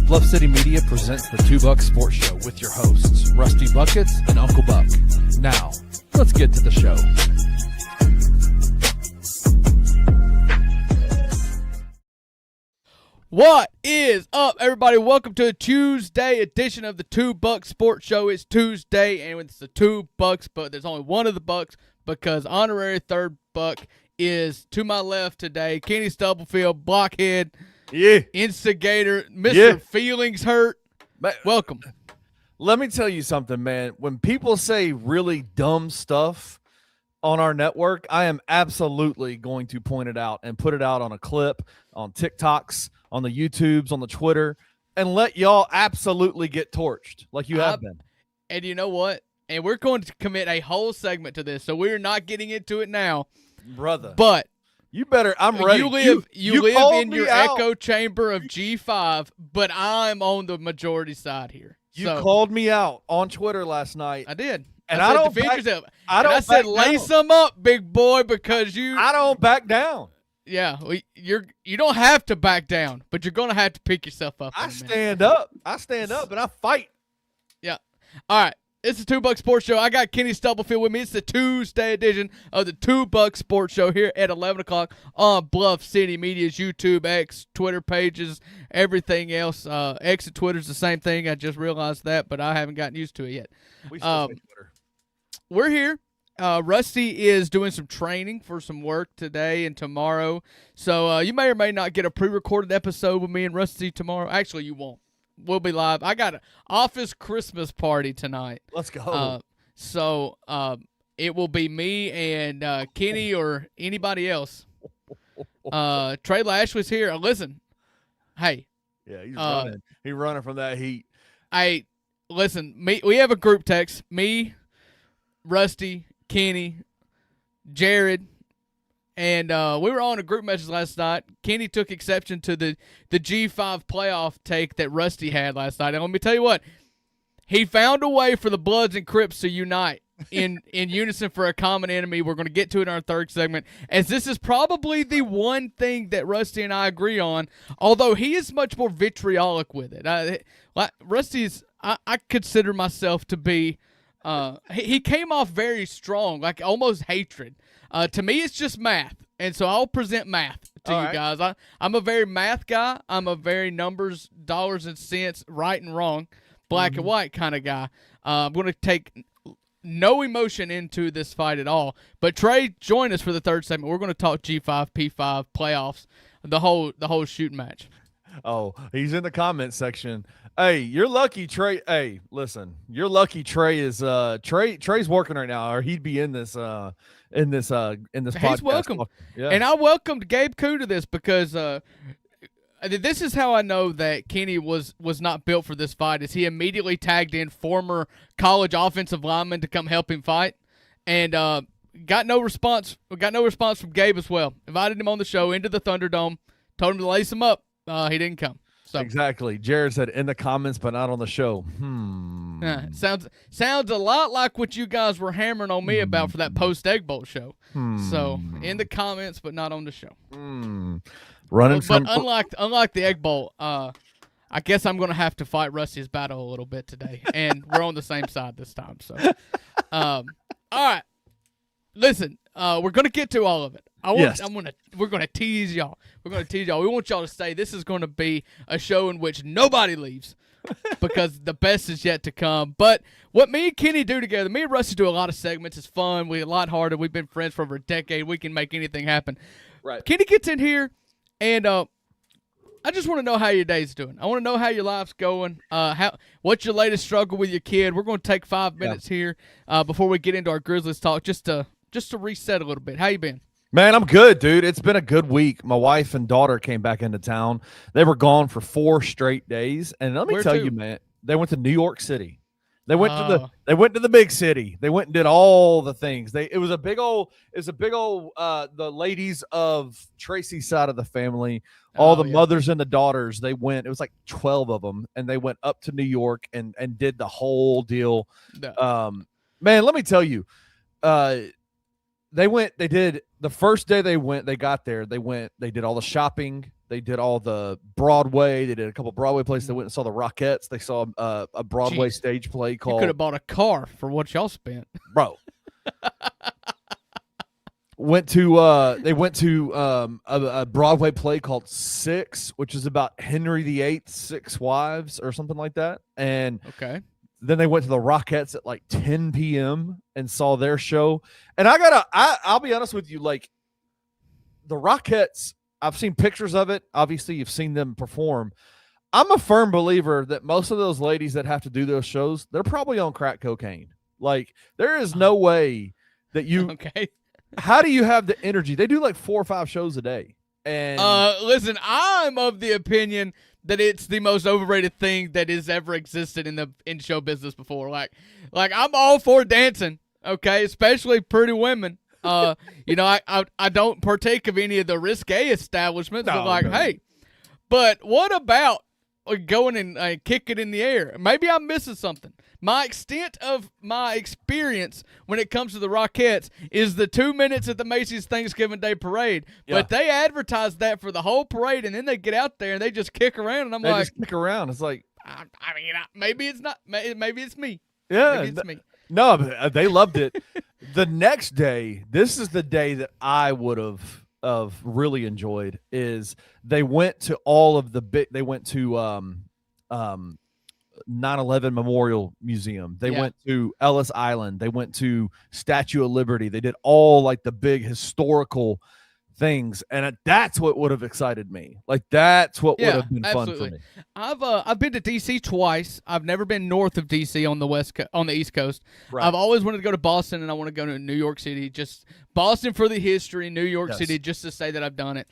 Bluff City Media presents the Two Buck Sports Show with your hosts, Rusty Buckets and Uncle Buck. Now, let's get to the show. What is up, everybody? Welcome to a Tuesday edition of the Two Buck Sports Show. It's Tuesday, and it's the Two Bucks, but there's only one of the Bucks because honorary third Buck is to my left today. Kenny Stubblefield, blockhead, instigator, Mr. Feelings Hurt. Welcome. Let me tell you something, man. When people say really dumb stuff on our network, I am absolutely going to point it out and put it out on a clip, on TikToks, on the YouTubes, on the Twitter, and let y'all absolutely get torched like you have been. And you know what? And we're going to commit a whole segment to this, so we're not getting into it now. Brother. But you better, I'm ready. You live in your echo chamber of G5, but I'm on the majority side here. You called me out on Twitter last night. I did. And I don't said, back, yourself. I said, lace them up, big boy, because I don't back down. Yeah, you don't have to back down, but you're going to have to pick yourself up. I stand up, and I fight. Yeah. All right. It's the Two Buck Sports Show. I got Kenny Stubblefield with me. It's the Tuesday edition of the Two Buck Sports Show here at 11 o'clock on Bluff City Media's YouTube, X, Twitter pages, everything else. X and Twitter's the same thing. I just realized that, but I haven't gotten used to it yet. We still say Twitter. We're here. Rusty is doing some training for some work today and tomorrow. So you may or may not get a pre-recorded episode with me and Rusty tomorrow. Actually, you won't. We'll be live. I got an office Christmas party tonight. Let's go. So it will be me and Kenny or anybody else. Trey Lashley's here. Listen, hey. Yeah, he's running. He's running from that heat. Hey, listen, we have a group text. Me, Rusty, Kenny, Jared, and we were on a group message last night. Kenny took exception to the G5 playoff take that Rusty had last night. And let me tell you what, he found a way for the Bloods and Crips to unite in unison for a common enemy. We're going to get to it in our third segment, as this is probably the one thing that Rusty and I agree on, although he is much more vitriolic with it. Rusty's, I consider myself to be, he came off very strong, like almost hatred. To me, it's just math, and so I'll present math to you guys. I'm a very math guy. I'm a very numbers, dollars and cents, right and wrong, black and white kind of guy. I'm going to take no emotion into this fight at all. But Trey, join us for the third segment. We're going to talk G5, P5, playoffs, the whole shooting match. Oh, he's in the comment section. Hey, you're lucky, Trey. Hey, listen, you're lucky. Trey is Trey's working right now, or he'd be in this podcast. He's welcome. Yeah. And I welcomed Gabe Koo to this because this is how I know that Kenny was not built for this fight. Is he immediately tagged in former college offensive lineman to come help him fight, and got no response. Got no response from Gabe as well. Invited him on the show into the Thunderdome, told him to lace him up. He didn't come. So. Exactly. Jared said in the comments, but not on the show. Sounds a lot like what you guys were hammering on me about for that post-Egg Bowl show. So in the comments, but not on the show. Running but unlike the Egg Bowl, I guess I'm going to have to fight Rusty's battle a little bit today, and we're on the same side this time. So, all right. Listen, we're going to get to all of it. We're going to tease y'all. We want y'all to say this is going to be a show in which nobody leaves because the best is yet to come. But what me and Kenny do together, me and Rusty do a lot of segments. It's fun. We're a lot harder. We've been friends for over a decade. We can make anything happen. Right. Kenny gets in here, and I just want to know how your day's doing. I want to know how your life's going. What's your latest struggle with your kid? We're going to take 5 minutes here before we get into our Grizzlies talk, just to reset a little bit. How you been? Man, I'm good, dude. It's been a good week. My wife and daughter came back into town. They were gone for 4 straight days, and let me tell you, man, they went to New York City. They went to the big city. They went and did all the things. It was a big old the ladies of Tracy's side of the family, all the mothers and the daughters, they went. It was like 12 of them, and they went up to New York and did the whole deal. Man, let me tell you, they did the first day they got there, they did all the shopping. They did all the Broadway. They did a couple Broadway plays. They went and saw the Rockettes. They saw a Broadway stage play called. You could have bought a car for what y'all spent, bro. They went to a Broadway play called Six, which is about Henry VIII's 6 wives or something like that. And okay. Then they went to the Rockettes at like 10 p.m. and saw their show. And I'll be honest with you, like the Rockettes, I've seen pictures of it. Obviously, you've seen them perform. I'm a firm believer that most of those ladies that have to do those shows, they're probably on crack cocaine. Like there is no way that you. Okay. How do you have the energy? They do like 4 or 5 shows a day. And listen, I'm of the opinion that it's the most overrated thing that has ever existed in show business before. Like I'm all for dancing, okay, especially pretty women. I don't partake of any of the risque establishments. Hey, but what about going and kicking in the air? Maybe I'm missing something. My extent of my experience when it comes to the Rockettes is the 2 minutes at the Macy's Thanksgiving Day Parade. Yeah. But they advertise that for the whole parade, and then they get out there and they just kick around, and they just kick around. It's like, maybe it's not. Maybe it's me. Yeah, maybe it's me. No, but they loved it. The next day, this is the day that I would have really enjoyed. Is they went to all of the big. They went to 9/11 Memorial Museum. They went to Ellis Island. They went to Statue of Liberty. They did all like the big historical things, and that's what would have excited me. Like that's what would have been fun for me. I've been to DC twice. I've never been north of DC on the East Coast. Right. I've always wanted to go to Boston, and I want to go to New York City. Just Boston for the history, New York City just to say that I've done it.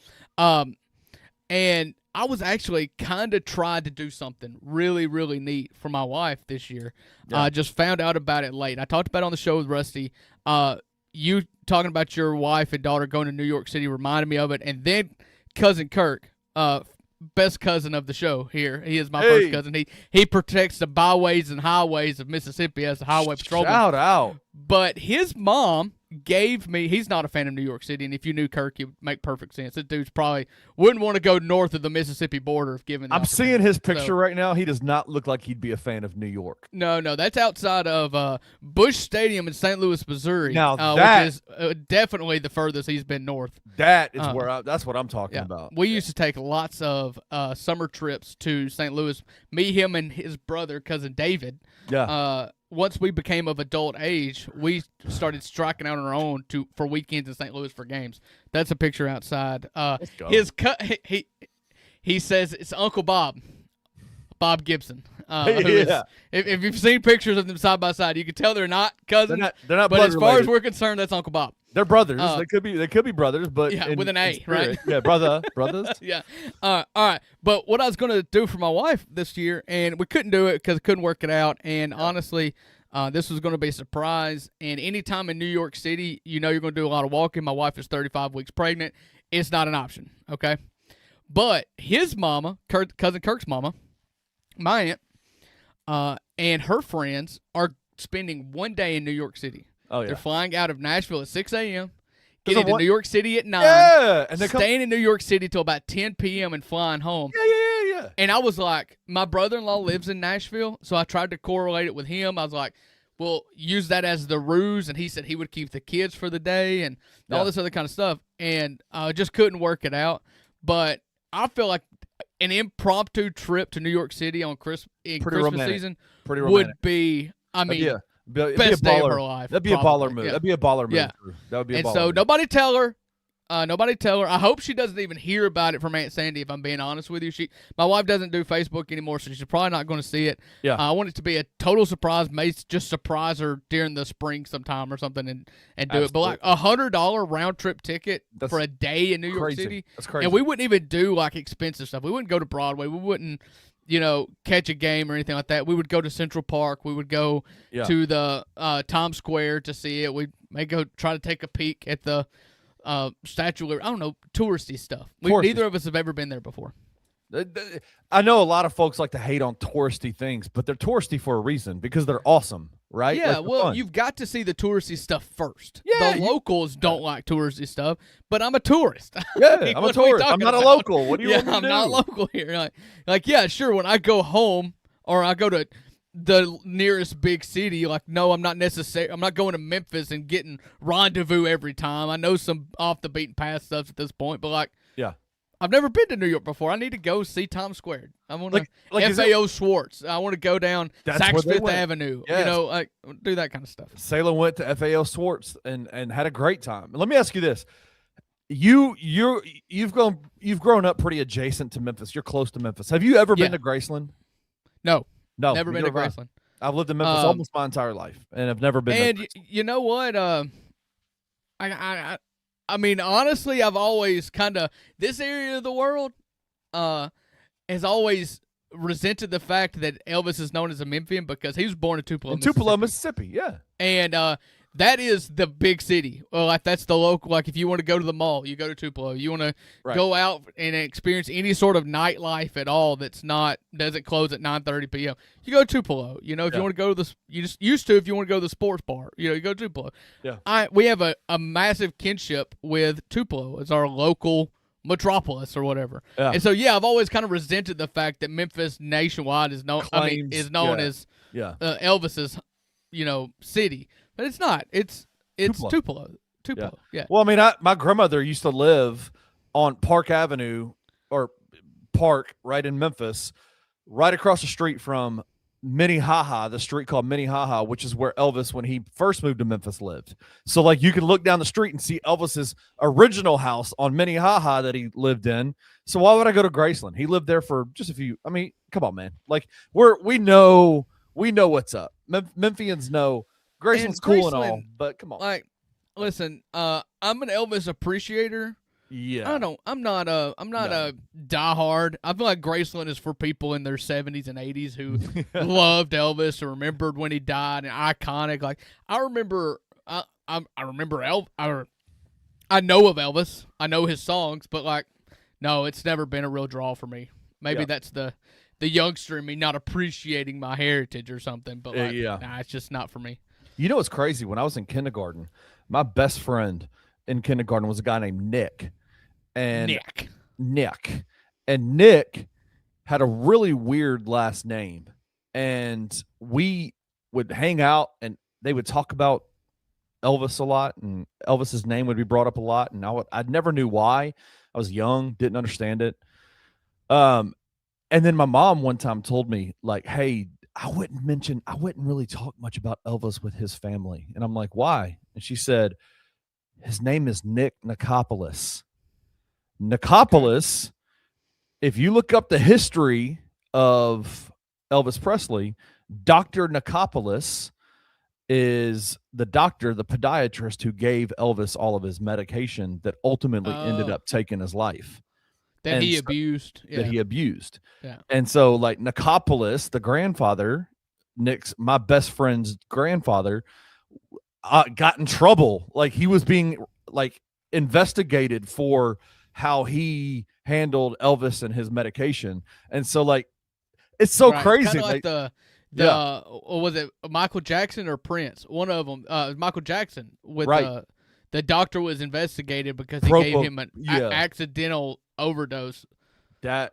And I was actually kind of trying to do something really, really neat for my wife this year. I just found out about it late. I talked about it on the show with Rusty. You talking about your wife and daughter going to New York City reminded me of it. And then Cousin Kirk, best cousin of the show here. He is my first cousin. He protects the byways and highways of Mississippi as a highway patrolman. Shout out. But his mom gave me, he's not a fan of New York City, and if you knew Kirk, it would make perfect sense. This dude's probably wouldn't want to go north of the Mississippi border if given the I'm seeing his picture right now. He does not look like he'd be a fan of New York. No, that's outside of Busch Stadium in St. Louis, Missouri. Now which is definitely the furthest he's been north. That is that's what I'm talking about. We used to take lots of summer trips to St. Louis. Me, him, and his brother, cousin David. Yeah. Once we became of adult age, we started striking out on our own for weekends in St. Louis for games. That's a picture outside. He says it's Uncle Bob Gibson. If you've seen pictures of them side by side, you can tell they're not cousins. They're not. But as far as we're concerned, that's Uncle Bob. They're brothers. They could be brothers, but with an A, right? Yeah, brothers. Yeah. All right. But what I was going to do for my wife this year, and we couldn't do it because I couldn't work it out. And honestly, this was going to be a surprise. And anytime in New York City, you're going to do a lot of walking. My wife is 35 weeks pregnant. It's not an option. Okay. But his mama, cousin Kirk's mama, my aunt, and her friends are spending one day in New York City. Oh, yeah. They're flying out of Nashville at 6 a.m., getting to New York City at 9, and staying in New York City till about 10 p.m. and flying home. Yeah. And I was like, my brother-in-law lives in Nashville, so I tried to correlate it with him. I was like, well, use that as the ruse, and he said he would keep the kids for the day and all this other kind of stuff, and I just couldn't work it out. But I feel like an impromptu trip to New York City on Christmas season would be, best day of her life. That'd be a baller move. That'd be a baller move. Yeah. That would be a baller move. And so nobody tell her. I hope she doesn't even hear about it from Aunt Sandy, if I'm being honest with you. My wife doesn't do Facebook anymore, so she's probably not going to see it. Yeah. I want it to be a total surprise. May just surprise her during the spring sometime or something and do it. But like $100 round trip ticket for a day in New York City. That's crazy. And we wouldn't even do like expensive stuff. We wouldn't go to Broadway. We wouldn't catch a game or anything like that. We would go to Central Park. We would go to the Times Square to see it. We may go try to take a peek at the Statue of, touristy stuff. Neither of us have ever been there before. I know a lot of folks like to hate on touristy things, but they're touristy for a reason because they're awesome. right? Yeah, Like, for well, fun. you've got to see the touristy stuff first. Yeah, The locals don't like touristy stuff, but I'm a tourist. Yeah, Like, I'm a what are we tourist. I'm talking not a about? local. What do you Yeah, want me to I'm do? not local here. Like, yeah, sure. When I go home or I go to the nearest big city, like, no, I'm not necessary. I'm not going to Memphis and getting rendezvous every time. I know some off the beaten path stuff at this point, but like, Yeah. I've never been to New York before. I need to go see Times Square. I want to is FAO Schwartz. I want to go down That's Saks where they Fifth went. Avenue. Yes. You know, like, do that kind of stuff. Salem went to FAO Schwartz and had a great time. Let me ask you this: you've grown up pretty adjacent to Memphis. You're close to Memphis. Have you ever been to Graceland? No, No, never been to Graceland. I've lived in Memphis almost my entire life, and I've never been. And you know what? I mean, honestly, I've always kind of this area of the world has always resented the fact that Elvis is known as a Memphian because he was born in Tupelo, Mississippi. Yeah, and that is the big city. Well, like that's the local. Like if you want to go to the mall, you go to Tupelo. You want to go out and experience any sort of nightlife at all doesn't close at 9:30 p.m. You go to Tupelo. You know, if you want to go to if you want to go to the sports bar, you know, you go to Tupelo. Yeah. We have a massive kinship with Tupelo as our local metropolis or whatever. Yeah. And so I've always kind of resented the fact that Memphis nationwide is known as Elvis's, city. But it's not. It's Tupelo. Yeah. Well, I mean, my grandmother used to live on Park Avenue or Park right in Memphis, right across the street from Minnehaha, the street called Minnehaha, which is where Elvis, when he first moved to Memphis, lived. So, like, you can look down the street and see Elvis's original house on Minnehaha that he lived in. So why would I go to Graceland? He lived there for just a few. I mean, come on, man. Like, we know what's up. Memphians know Graceland's cool and all, but come on. Like, listen, I'm an Elvis appreciator. Yeah. I'm not a diehard. I feel like Graceland is for people in their 70s and 80s who loved Elvis or remembered when he died and iconic. Like I remember I remember I know of Elvis. I know his songs, but like no, it's never been a real draw for me. Maybe that's the youngster in me not appreciating my heritage or something, but like nah, it's just not for me. You know what's crazy? When I was in kindergarten, my best friend in kindergarten was a guy named Nick. And Nick. And Nick had a really weird last name. And we would hang out and they would talk about Elvis a lot, and Elvis's name would be brought up a lot. And I never knew why. I was young, didn't understand it. And then my mom one time told me, like, hey, I wouldn't really talk much about Elvis with his family. And I'm like, why? And she said, his name is Nick Nicopolis. Nicopolis, if you look up the history of Elvis Presley, Dr. Nicopolis is the podiatrist who gave Elvis all of his medication that ultimately ended up taking his life. That he abused. Yeah. And so, like, Nicopolis, the grandfather, my best friend's grandfather, got in trouble. Like, he was being, like, investigated for how he handled Elvis and his medication. And so, like, it's so crazy. Like was it Michael Jackson or Prince? One of them, Michael Jackson, with the doctor was investigated because he gave him an accidental overdose. That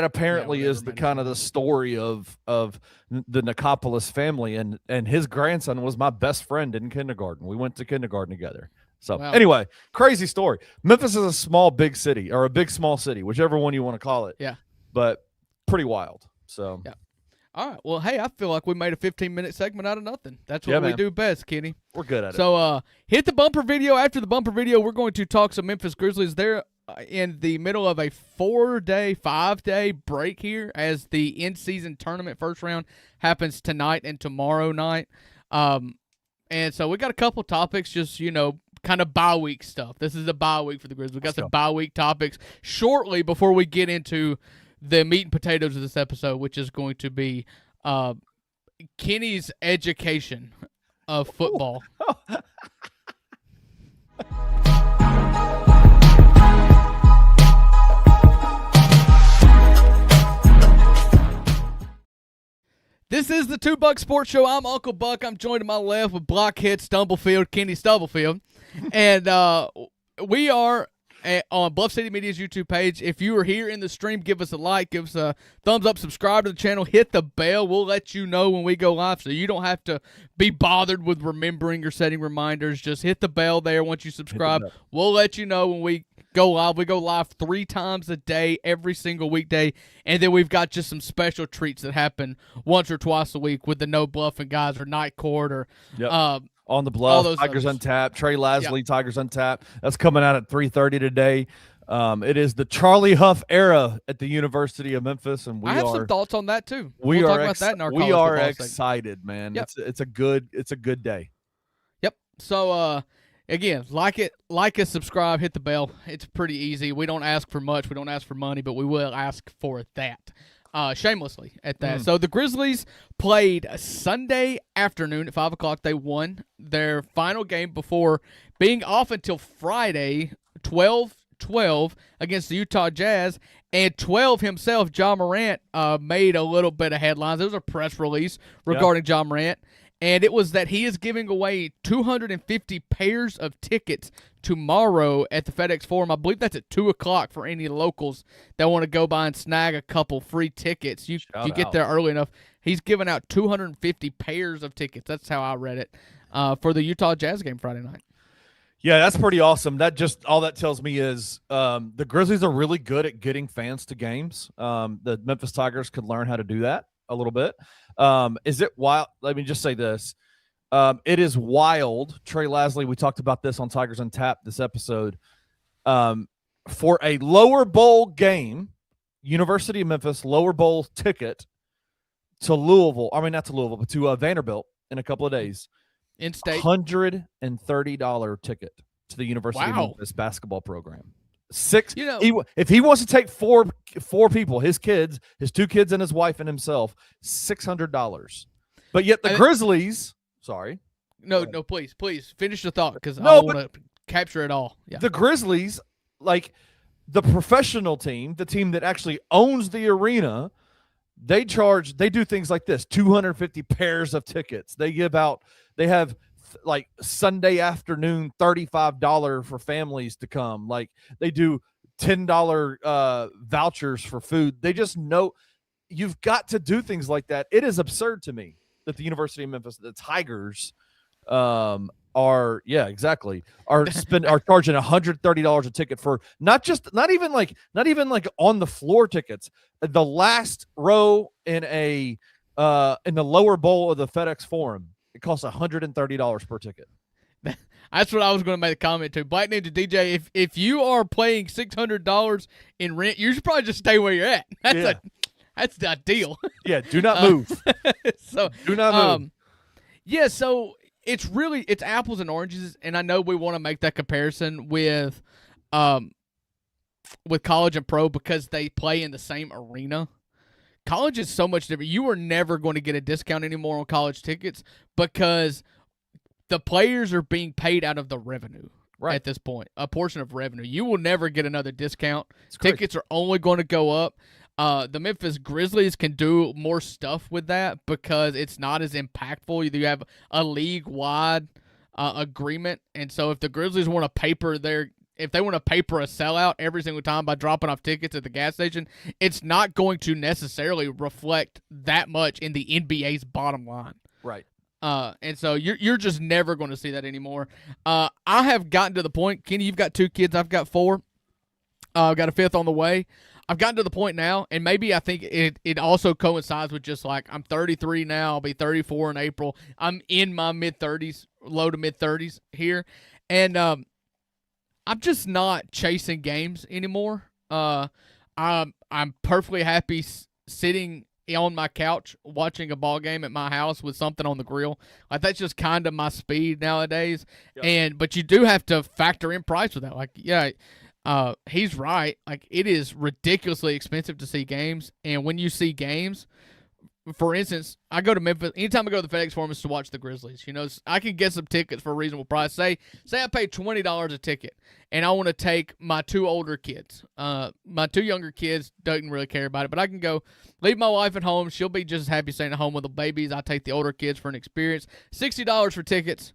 apparently is the kind of the story of the Nicopolis family, and his grandson was my best friend in kindergarten. We went to kindergarten together. So anyway, crazy story. Memphis is a small big city, or a big small city, whichever one you want to call it. Yeah. But pretty wild. So yeah. All right. Well, hey, I feel like we made a 15-minute segment out of nothing. That's what we do best, Kenny. We're good at it. So hit the bumper video. After the bumper video, we're going to talk some Memphis Grizzlies. They're in the middle of a 5-day break here as the in-season tournament first round happens tonight and tomorrow night. And so we got a couple topics, just, kind of bye week stuff. This is a bye week for the Grizzlies. We got some bye week topics shortly before we get into the meat and potatoes of this episode, which is going to be Kenny's education of football. This is the Two Buck Sports Show. I'm Uncle Buck. I'm joined to my left with Blockhead Stumblefield, Kenny Stubblefield. And we are on Bluff City Media's YouTube page. If you are here in the stream, give us a like, give us a thumbs up, subscribe to the channel, hit the bell. We'll let you know when we go live, so you don't have to be bothered with remembering or setting reminders. Just hit the bell there once you subscribe. We'll let you know when we go live. We go live 3 times a day, every single weekday, and then we've got just some special treats that happen once or twice a week with the No Bluffing guys or Night Court or On the Bluff, Tigers Untapped, Trey Lasley, Tigers Untapped. That's coming out at 3:30 today. It is the Charlie Huff era at the University of Memphis, and I have some thoughts on that too. We'll talk about that in our we are excited, man. Yep. It's a good day. Yep. So again, like it, subscribe, hit the bell. It's pretty easy. We don't ask for much. We don't ask for money, but we will ask for that. Shamelessly at that. So the Grizzlies played Sunday afternoon at 5 o'clock. They won their final game before being off until Friday, 12-12 against the Utah Jazz. And 12 himself, Ja Morant, made a little bit of headlines. There was a press release regarding Ja Morant. And it was that he is giving away 250 pairs of tickets tomorrow at the FedEx Forum. I believe that's at 2 o'clock for any locals that want to go by and snag a couple free tickets. You get there early enough. He's giving out 250 pairs of tickets. That's how I read it for the Utah Jazz game Friday night. Yeah, that's pretty awesome. That just all that tells me is the Grizzlies are really good at getting fans to games. The Memphis Tigers could learn how to do that a little bit. Is it wild? Let me just say this. It is wild. Trey Lasley, we talked about this on Tigers Untapped this episode. For a lower bowl game, University of Memphis lower bowl ticket to Louisville. I mean, not to Louisville, but to Vanderbilt in a couple of days. In state. $130 ticket to the University of Memphis basketball program. If he wants to take four people, his kids, his 2 kids and his wife and himself, $600. But yet the Grizzlies, sorry. No, please finish the thought because I want to capture it all. Yeah. The Grizzlies, like the professional team, the team that actually owns the arena, they do things like this, 250 pairs of tickets. They have like Sunday afternoon $35 for families to come. Like they do $10 vouchers for food. They just know you've got to do things like that. It is absurd to me that the University of Memphis, the Tigers, are charging $130 a ticket for not even like on the floor tickets. The last row in the lower bowl of the FedEx Forum. It costs $130 per ticket. That's what I was going to make a comment to. Black Ninja DJ, if you are paying $600 in rent, you should probably just stay where you're at. That's the deal. Yeah, do not move. Do not move. So it's apples and oranges, and I know we want to make that comparison with college and pro because they play in the same arena. College is so much different. You are never going to get a discount anymore on college tickets because the players are being paid out of the revenue at this point, a portion of revenue. You will never get another discount. Tickets are only going to go up. The Memphis Grizzlies can do more stuff with that because it's not as impactful. You have a league-wide agreement, and so if the Grizzlies want to paper a sellout every single time by dropping off tickets at the gas station, it's not going to necessarily reflect that much in the NBA's bottom line. Right. And so you're just never going to see that anymore. I have gotten to the point, Kenny, you've got 2 kids, I've got 4. I've got a 5th on the way. I've gotten to the point now, and maybe I think it also coincides with just like I'm 33 now, I'll be 34 in April. I'm in my mid-30s, low to mid-30s here, and I'm just not chasing games anymore. I'm perfectly happy sitting on my couch watching a ball game at my house with something on the grill. Like that's just kind of my speed nowadays. Yep. But you do have to factor in price with that. Like, he's right. Like it is ridiculously expensive to see games, and when you see games, for instance, I go to Memphis. Anytime I go to the FedEx Forum, it's to watch the Grizzlies. I can get some tickets for a reasonable price. Say I pay $20 a ticket, and I want to take my 2 older kids. My 2 younger kids don't really care about it, but I can go leave my wife at home. She'll be just as happy staying at home with the babies. I take the older kids for an experience. $60 for tickets.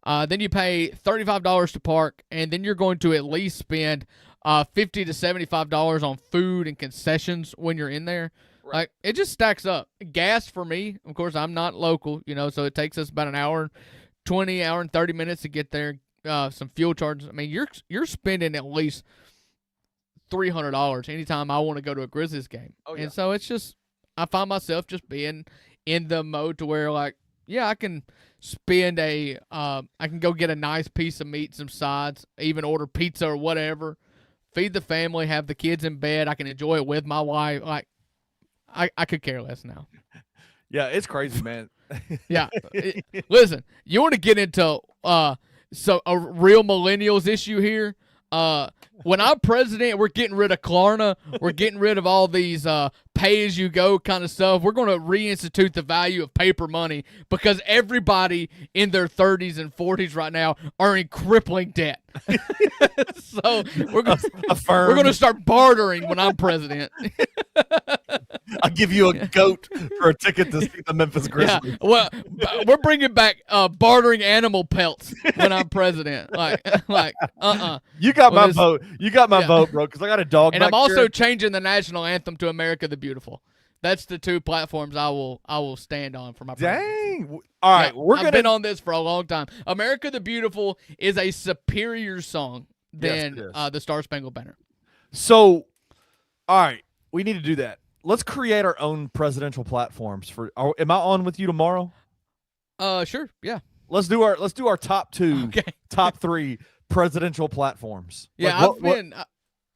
Then you pay $35 to park, and then you're going to at least spend $50 to $75 on food and concessions when you're in there. Right. Like, it just stacks up. Gas for me, of course, I'm not local, so it takes us about an hour and 30 minutes to get there. Some fuel charges. I mean, you're spending at least $300 anytime I want to go to a Grizzlies game. Oh, yeah. And so it's just, I find myself just being in the mode to where, like, yeah, I can spend I can go get a nice piece of meat, some sides, even order pizza or whatever, feed the family, have the kids in bed. I can enjoy it with my wife. Like, I could care less now. Yeah, it's crazy, man. Yeah. Listen, you want to get into a real millennials issue here? When I'm president, we're getting rid of Klarna. We're getting rid of all these pay-as-you-go kind of stuff. We're going to reinstitute the value of paper money because everybody in their 30s and 40s right now are in crippling debt. So we're going to start bartering when I'm president. I'll give you a goat for a ticket to see the Memphis Grizzlies. Yeah, well, we're bringing back bartering animal pelts when I'm president. You got my vote. You got my vote, bro, because I got a dog. And I'm also changing the national anthem to America the Beautiful. That's the 2 platforms I will stand on for my president. Dang. All right, I've been on this for a long time. America the Beautiful is a superior song than the Star Spangled Banner. So, all right, we need to do that. Let's create our own presidential platforms am I on with you tomorrow? Sure. Yeah. Let's do our top 2, top 3 presidential platforms. Yeah,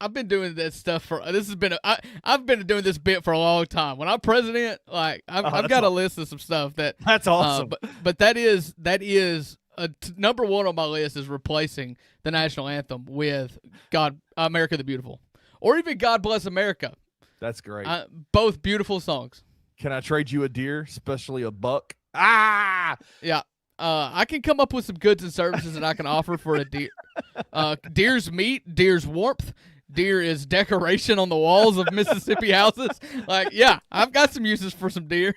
I've been doing this stuff I've been doing this bit for a long time. When I'm president, like I've got a list of some stuff that's awesome. But that is number 1 on my list is replacing the national anthem with America the Beautiful, or even God Bless America. That's great. Both beautiful songs. Can I trade you a deer, especially a buck? Ah! Yeah. I can come up with some goods and services that I can offer for a deer. Deer's meat, deer's warmth, deer is decoration on the walls of Mississippi houses. Like, yeah, I've got some uses for some deer.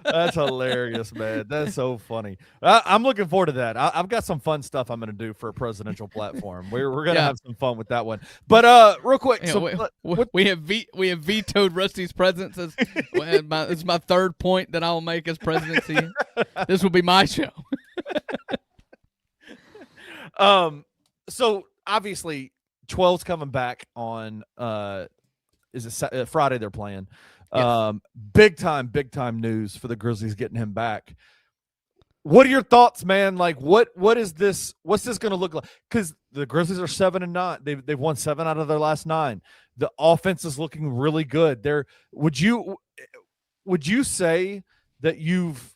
That's hilarious, man. That's so funny. I'm looking forward to that. I've got some fun stuff I'm going to do for a presidential platform. We're going to have some fun with that one. But real quick, we have vetoed Rusty's presence. It's my 3rd point that I will make as presidency. This will be my show. So obviously 12's coming back on is it Friday they're playing. Yes. Big time news for the Grizzlies getting him back. What are your thoughts, man? Like what's this going to look like? Cuz the Grizzlies are 7-9. They've won 7 out of their last 9. The offense is looking really good. Would you say that you've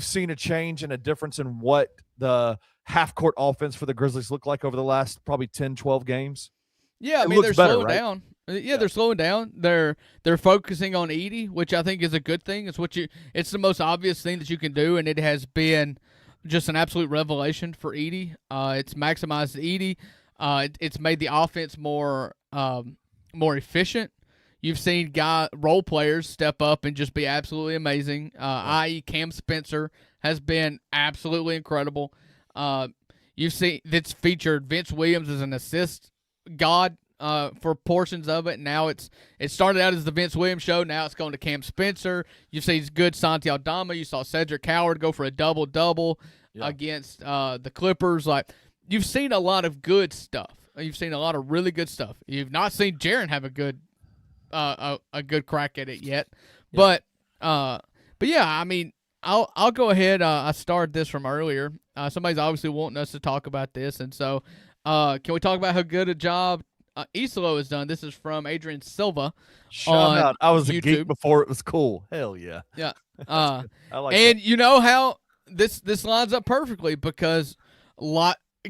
seen a change and a difference in what the half-court offense for the Grizzlies look like over the last probably 10, 12 games? Yeah, I mean, they're slowing down. Yeah, they're slowing down. They're focusing on Edey, which I think is a good thing. It's the most obvious thing that you can do, and it has been just an absolute revelation for Edey. It's maximized Edey. It's made the offense more efficient. You've seen role players step up and just be absolutely amazing. I.e., Cam Spencer has been absolutely incredible. You've seen that's featured Vince Williams as an assist god for portions of it. Now it started out as the Vince Williams show. Now it's going to Cam Spencer. You've seen good Santi Aldama. You saw Cedric Howard go for a double-double against the Clippers. Like, you've seen a lot of good stuff. You've seen a lot of really good stuff. You've not seen Jaren have a good crack at it yet. Yeah. But yeah, I mean, I'll go ahead. I started this from earlier. Somebody's obviously wanting us to talk about this, and so can we talk about how good a job Isolo has done? This is from Adrian Silva. Shout out! I was YouTube. A geek before it was cool. Hell yeah! Yeah. I like and that. You know how this lines up perfectly because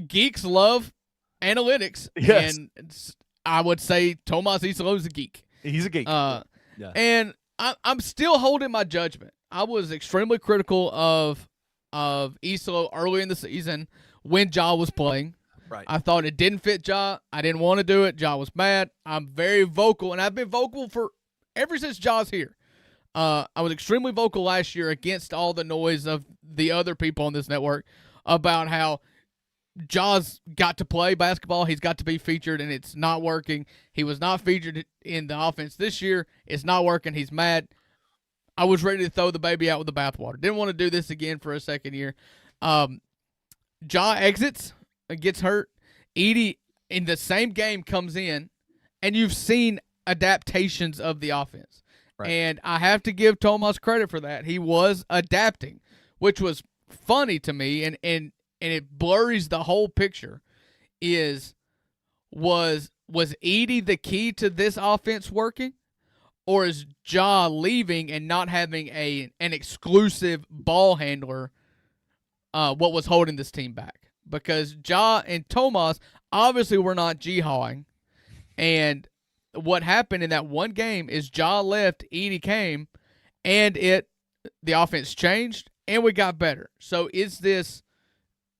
geeks love analytics. Yes. And I would say Tomas Isolo is a geek. He's a geek. Yeah. And I'm still holding my judgment. I was extremely critical of Isolo early in the season when Ja was playing. Right. I thought it didn't fit Ja. I didn't want to do it. Ja was mad. I'm very vocal, and I've been vocal for ever since Ja's here. I was extremely vocal last year against all the noise of the other people on this network about how Ja's got to play basketball. He's got to be featured, and it's not working. He was not featured in the offense this year. It's not working. He's mad. I was ready to throw the baby out with the bathwater. Didn't want to do this again for a second year. Ja exits and gets hurt. Edey in the same game comes in, and you've seen adaptations of the offense. Right. And I have to give Tomas credit for that. He was adapting, which was funny to me, and it blurs the whole picture. Was Edey the key to this offense working? Or is Ja leaving and not having an exclusive ball handler what was holding this team back? Because Ja and Tomas obviously were not jihawing. And what happened in that one game is Ja left, Edey came, and the offense changed, and we got better. So is this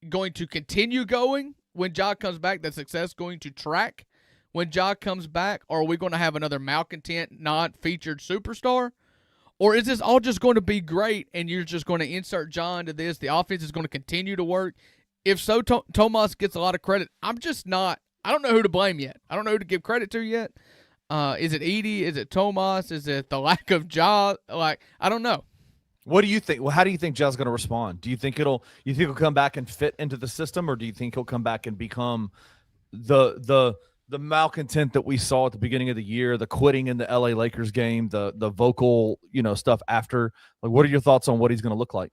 going to continue going when Ja comes back? The success going to track when Ja comes back, or are we going to have another malcontent, not-featured superstar? Or is this all just going to be great, and you're just going to insert Ja into this? The offense is going to continue to work. If so, Tomas gets a lot of credit. I'm just not – I don't know who to blame yet. I don't know who to give credit to yet. Is it Edey? Is it Tomas? Is it the lack of Ja? I don't know. What do you think? Well, how do you think Ja's going to respond? Do you think he'll come back and fit into the system, or do you think he'll come back and become the malcontent that we saw at the beginning of the year, the quitting in the LA Lakers game, the vocal, stuff after? What are your thoughts on what he's going to look like?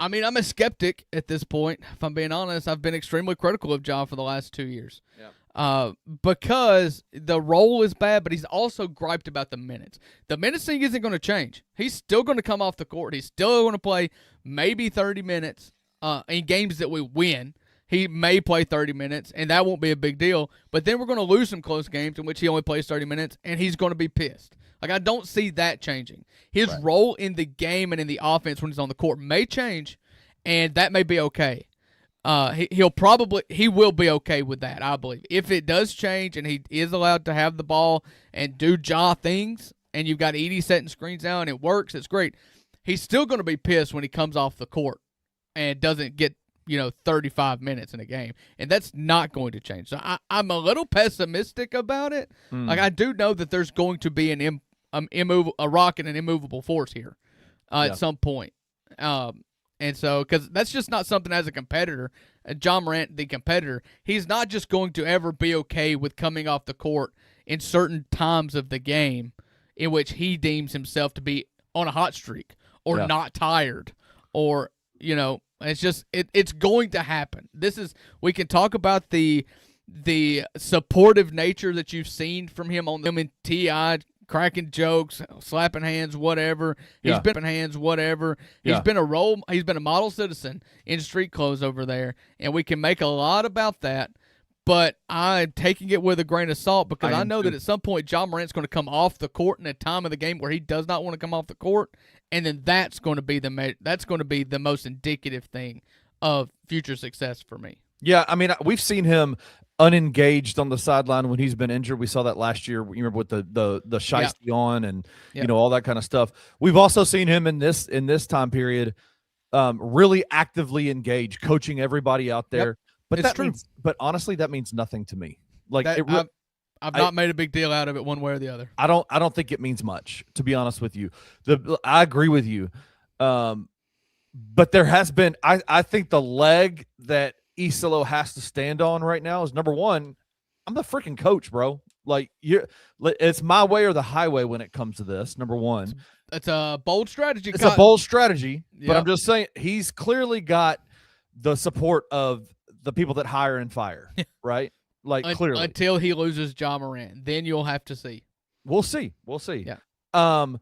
I mean, I'm a skeptic at this point. If I'm being honest, I've been extremely critical of Ja for the last 2 years. Yeah. Because the role is bad, but he's also griped about the minutes. The minutes thing isn't going to change. He's still going to come off the court. He's still going to play maybe 30 minutes in games that we win. He may play 30 minutes, and that won't be a big deal. But then we're going to lose some close games in which he only plays 30 minutes, and he's going to be pissed. I don't see that changing. His role in the game and in the offense when he's on the court may change, and that may be okay. He will be okay with that, I believe. If it does change and he is allowed to have the ball and do Ja things, and you've got Edey setting screens out and it works, it's great. He's still going to be pissed when he comes off the court and doesn't get 35 minutes in a game, and that's not going to change. So I'm a little pessimistic about it. I do know that there's going to be a rock and an immovable force here at some point. And so, because that's just not something as a competitor, Ja Morant, the competitor, he's not just going to ever be okay with coming off the court in certain times of the game in which he deems himself to be on a hot streak or not tired or, it's just it's going to happen. We can talk about the supportive nature that you've seen from him on them in TI, cracking jokes, slapping hands, whatever. He's been hands, whatever. He's been a model citizen in street clothes over there, and we can make a lot about that. But I'm taking it with a grain of salt because I know that at some point Ja Morant's going to come off the court in a time of the game where he does not want to come off the court, and then that's going to be the most indicative thing of future success for me. Yeah, I mean, we've seen him unengaged on the sideline when he's been injured. We saw that last year. You remember with the shiesty on and all that kind of stuff. We've also seen him in this time period really actively engaged, coaching everybody out there. Yep. But honestly, that means nothing to me. I've not made a big deal out of it one way or the other. I don't think it means much, to be honest with you. I agree with you. But there has been, I think the leg that Isolo has to stand on right now is, number one, I'm the freaking coach, bro. It's my way or the highway when it comes to this, number one. It's a bold strategy. It's a bold strategy, but I'm just saying he's clearly got the support of the people that hire and fire, right? Clearly. Until he loses Ja Morant. Then you'll have to see. We'll see. Yeah. But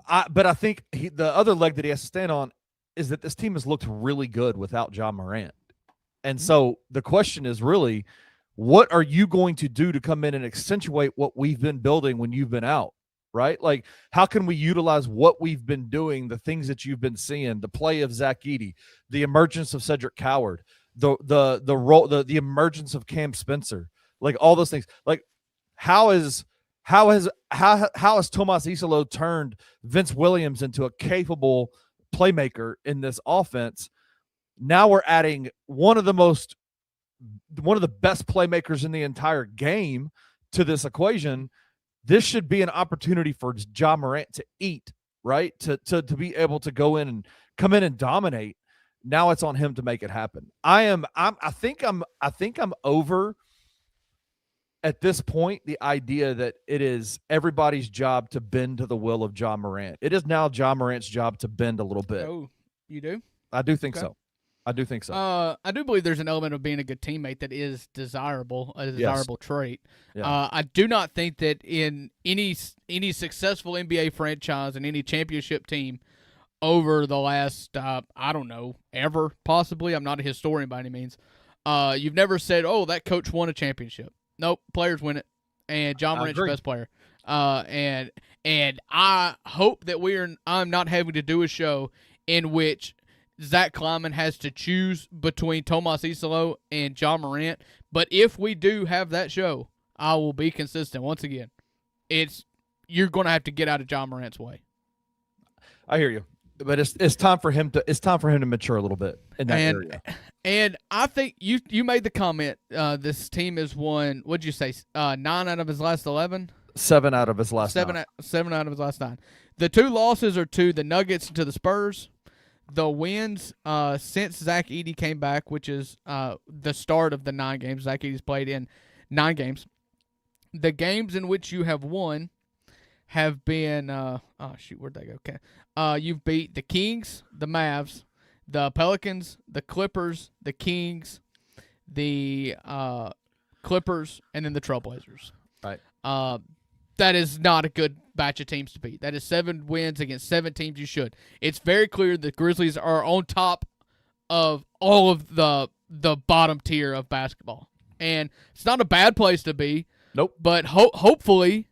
I think the other leg that he has to stand on is that this team has looked really good without Ja Morant. And so the question is really, what are you going to do to come in and accentuate what we've been building when you've been out? right? Like, how can we utilize what we've been doing, the things that you've been seeing, the play of Zach Edey, the emergence of Cedric Coward, the role, the emergence of Cam Spencer, like all those things. Like, how has Tomas Isolo turned Vince Williams into a capable playmaker in this offense? Now we're adding one of the best playmakers in the entire game to this equation. This should be an opportunity for Ja Morant to eat, right? To be able to go in and come in and dominate. Now it's on him to make it happen. I think I'm over at this point the idea that it is everybody's job to bend to the will of Ja Morant. It is now Ja Morant's job to bend a little bit. Oh, you do? I do think so. I do think so. I do believe there's an element of being a good teammate that is desirable, a desirable trait. Yeah. I do not think that in any successful NBA franchise and any championship team over the last, I don't know, ever, possibly. I'm not a historian by any means. You've never said, oh, that coach won a championship. Nope, players win it, and Ja Morant's the best player. And I hope that I'm not having to do a show in which Zach Kleiman has to choose between Tomas Isolo and Ja Morant. But if we do have that show, I will be consistent. Once again, you're going to have to get out of Ja Morant's way. I hear you, but it's time for him to mature a little bit in that area. And I think you made the comment. This team has won. What'd you say? 9 out of his last 11. 7 out of his last 9. 7 out of his last 9. The 2 losses are to the Nuggets and to the Spurs. The wins since Zach Edey came back, which is the start of the 9 games. Zach Edey's played in 9 games. The games in which you have won have been where'd they go? Okay. You've beat the Kings, the Mavs, the Pelicans, the Clippers, the Kings, the Clippers, and then the Trailblazers. Right. That is not a good batch of teams to beat. That is 7 wins against 7 teams you should. It's very clear the Grizzlies are on top of all of the bottom tier of basketball. And it's not a bad place to be. Nope. But hopefully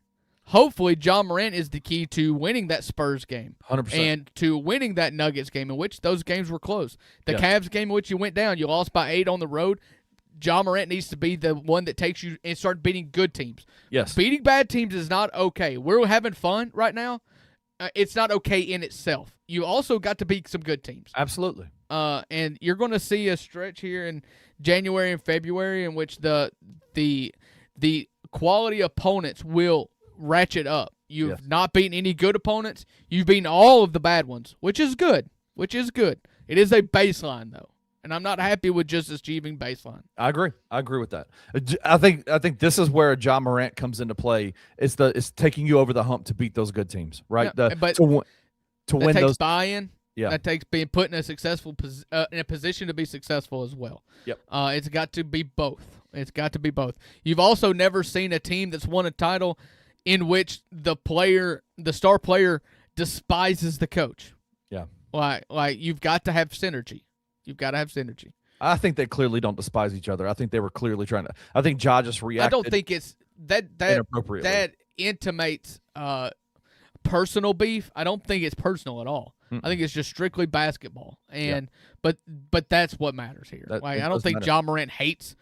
Ja Morant is the key to winning that Spurs game. 100%. And to winning that Nuggets game, in which those games were close. The Cavs game in which you went down, you lost by 8 on the road. Ja Morant needs to be the one that takes you and start beating good teams. Yes. Beating bad teams is not okay. We're having fun right now. It's not okay in itself. You also got to beat some good teams. Absolutely. And you're going to see a stretch here in January and February in which the quality opponents will ratchet up. You've not beaten any good opponents. You've beaten all of the bad ones, which is good. It is a baseline, though. And I'm not happy with just achieving baseline. I agree with that. I think this is where Ja Morant comes into play. It's taking you over the hump to beat those good teams, right? Yeah, to win those buy-in. Yeah, that takes being put in a successful in a position to be successful as well. Yep. It's got to be both. You've also never seen a team that's won a title in which the star player despises the coach. Yeah. Like you've got to have synergy. I think they clearly don't despise each other. I think they were clearly trying to. I think Ja just reacted. I don't think it's that inappropriately. That intimates personal beef. I don't think it's personal at all. I think it's just strictly basketball. But that's what matters here. I don't think Ja Morant hates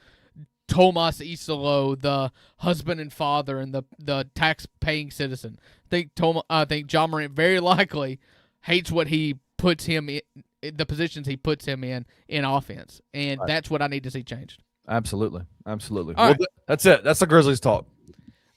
Tomas Isolo, the husband and father and the tax-paying citizen. I think Ja Morant very likely hates what he puts him in, the positions he puts him in offense, and that's what I need to see changed. Absolutely. All right. That's it. That's the Grizzlies talk.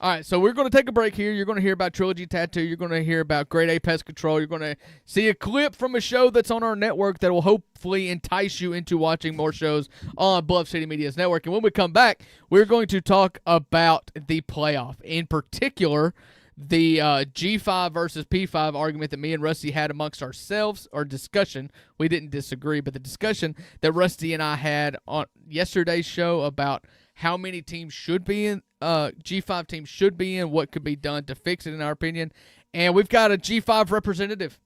All right, so we're going to take a break here. You're going to hear about Trilogy Tattoo. You're going to hear about Grade A Pest Control. You're going to see a clip from a show that's on our network that will hopefully entice you into watching more shows on Bluff City Media's network. And when we come back, we're going to talk about the playoff. In particular, the G5 versus P5 argument that me and Rusty had amongst ourselves, or discussion. We didn't disagree, but the discussion that Rusty and I had on yesterday's show about how many teams should be in, G5 teams should be in, what could be done to fix it in our opinion. And we've got a G5 representative,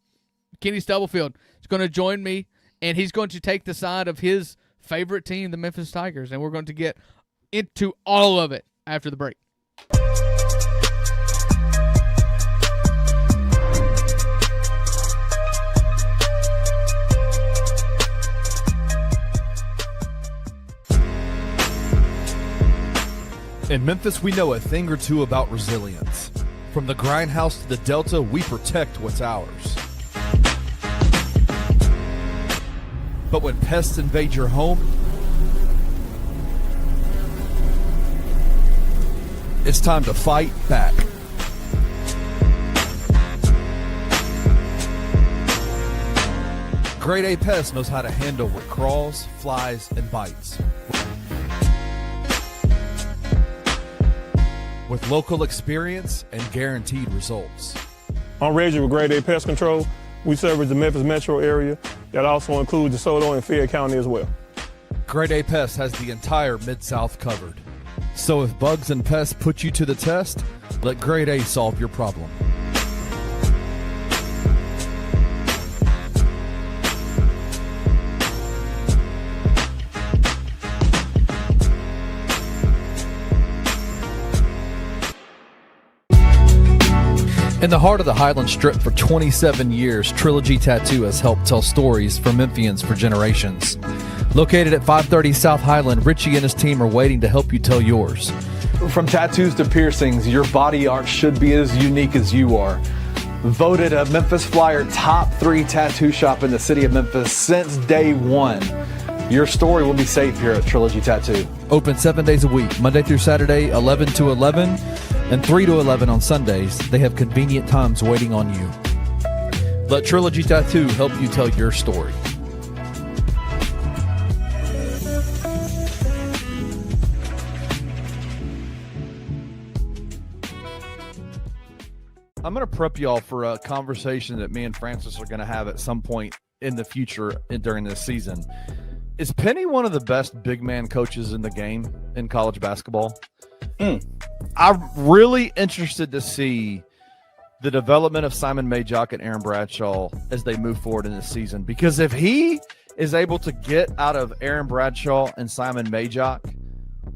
Kenny Stubblefield, is going to join me, and he's going to take the side of his favorite team, the Memphis Tigers, and we're going to get into all of it after the break. In Memphis, we know a thing or two about resilience. From the grindhouse to the Delta, we protect what's ours. But when pests invade your home, it's time to fight back. Grade A Pest knows how to handle what crawls, flies, and bites. With local experience and guaranteed results. I'm Reggie with Grade A Pest Control. We service the Memphis metro area. That also includes DeSoto and Fayette County as well. Grade A Pest has the entire Mid-South covered. So if bugs and pests put you to the test, let Grade A solve your problem. In the heart of the Highland Strip for 27 years, Trilogy Tattoo has helped tell stories for Memphians for generations. Located at 530 South Highland, Richie and his team are waiting to help you tell yours. From tattoos to piercings, your body art should be as unique as you are. Voted a Memphis Flyer top 3 tattoo shop in the city of Memphis since day one. Your story will be safe here at Trilogy Tattoo. Open 7 days a week, Monday through Saturday, 11 to 11, and 3 to 11 on Sundays. They have convenient times waiting on you. Let Trilogy Tattoo help you tell your story. I'm going to prep y'all for a conversation that me and Francis are going to have at some point in the future during this season. Is Penny one of the best big man coaches in the game in college basketball? I'm really interested to see the development of Simon Majock and Aaron Bradshaw as they move forward in this season. Because if he is able to get out of Aaron Bradshaw and Simon Majock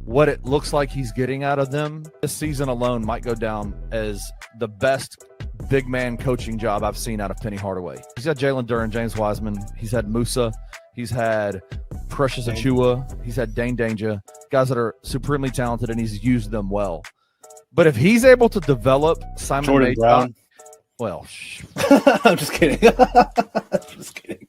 what it looks like he's getting out of them, this season alone might go down as the best big man coaching job I've seen out of Penny Hardaway. He's got Jalen Duren, James Wiseman. He's had Musa. He's had Precious Achua. He's had Dane Danger, guys that are supremely talented, and he's used them well. But if he's able to develop Simon Jordan Majock, Brown. well, I'm just kidding. Just kidding.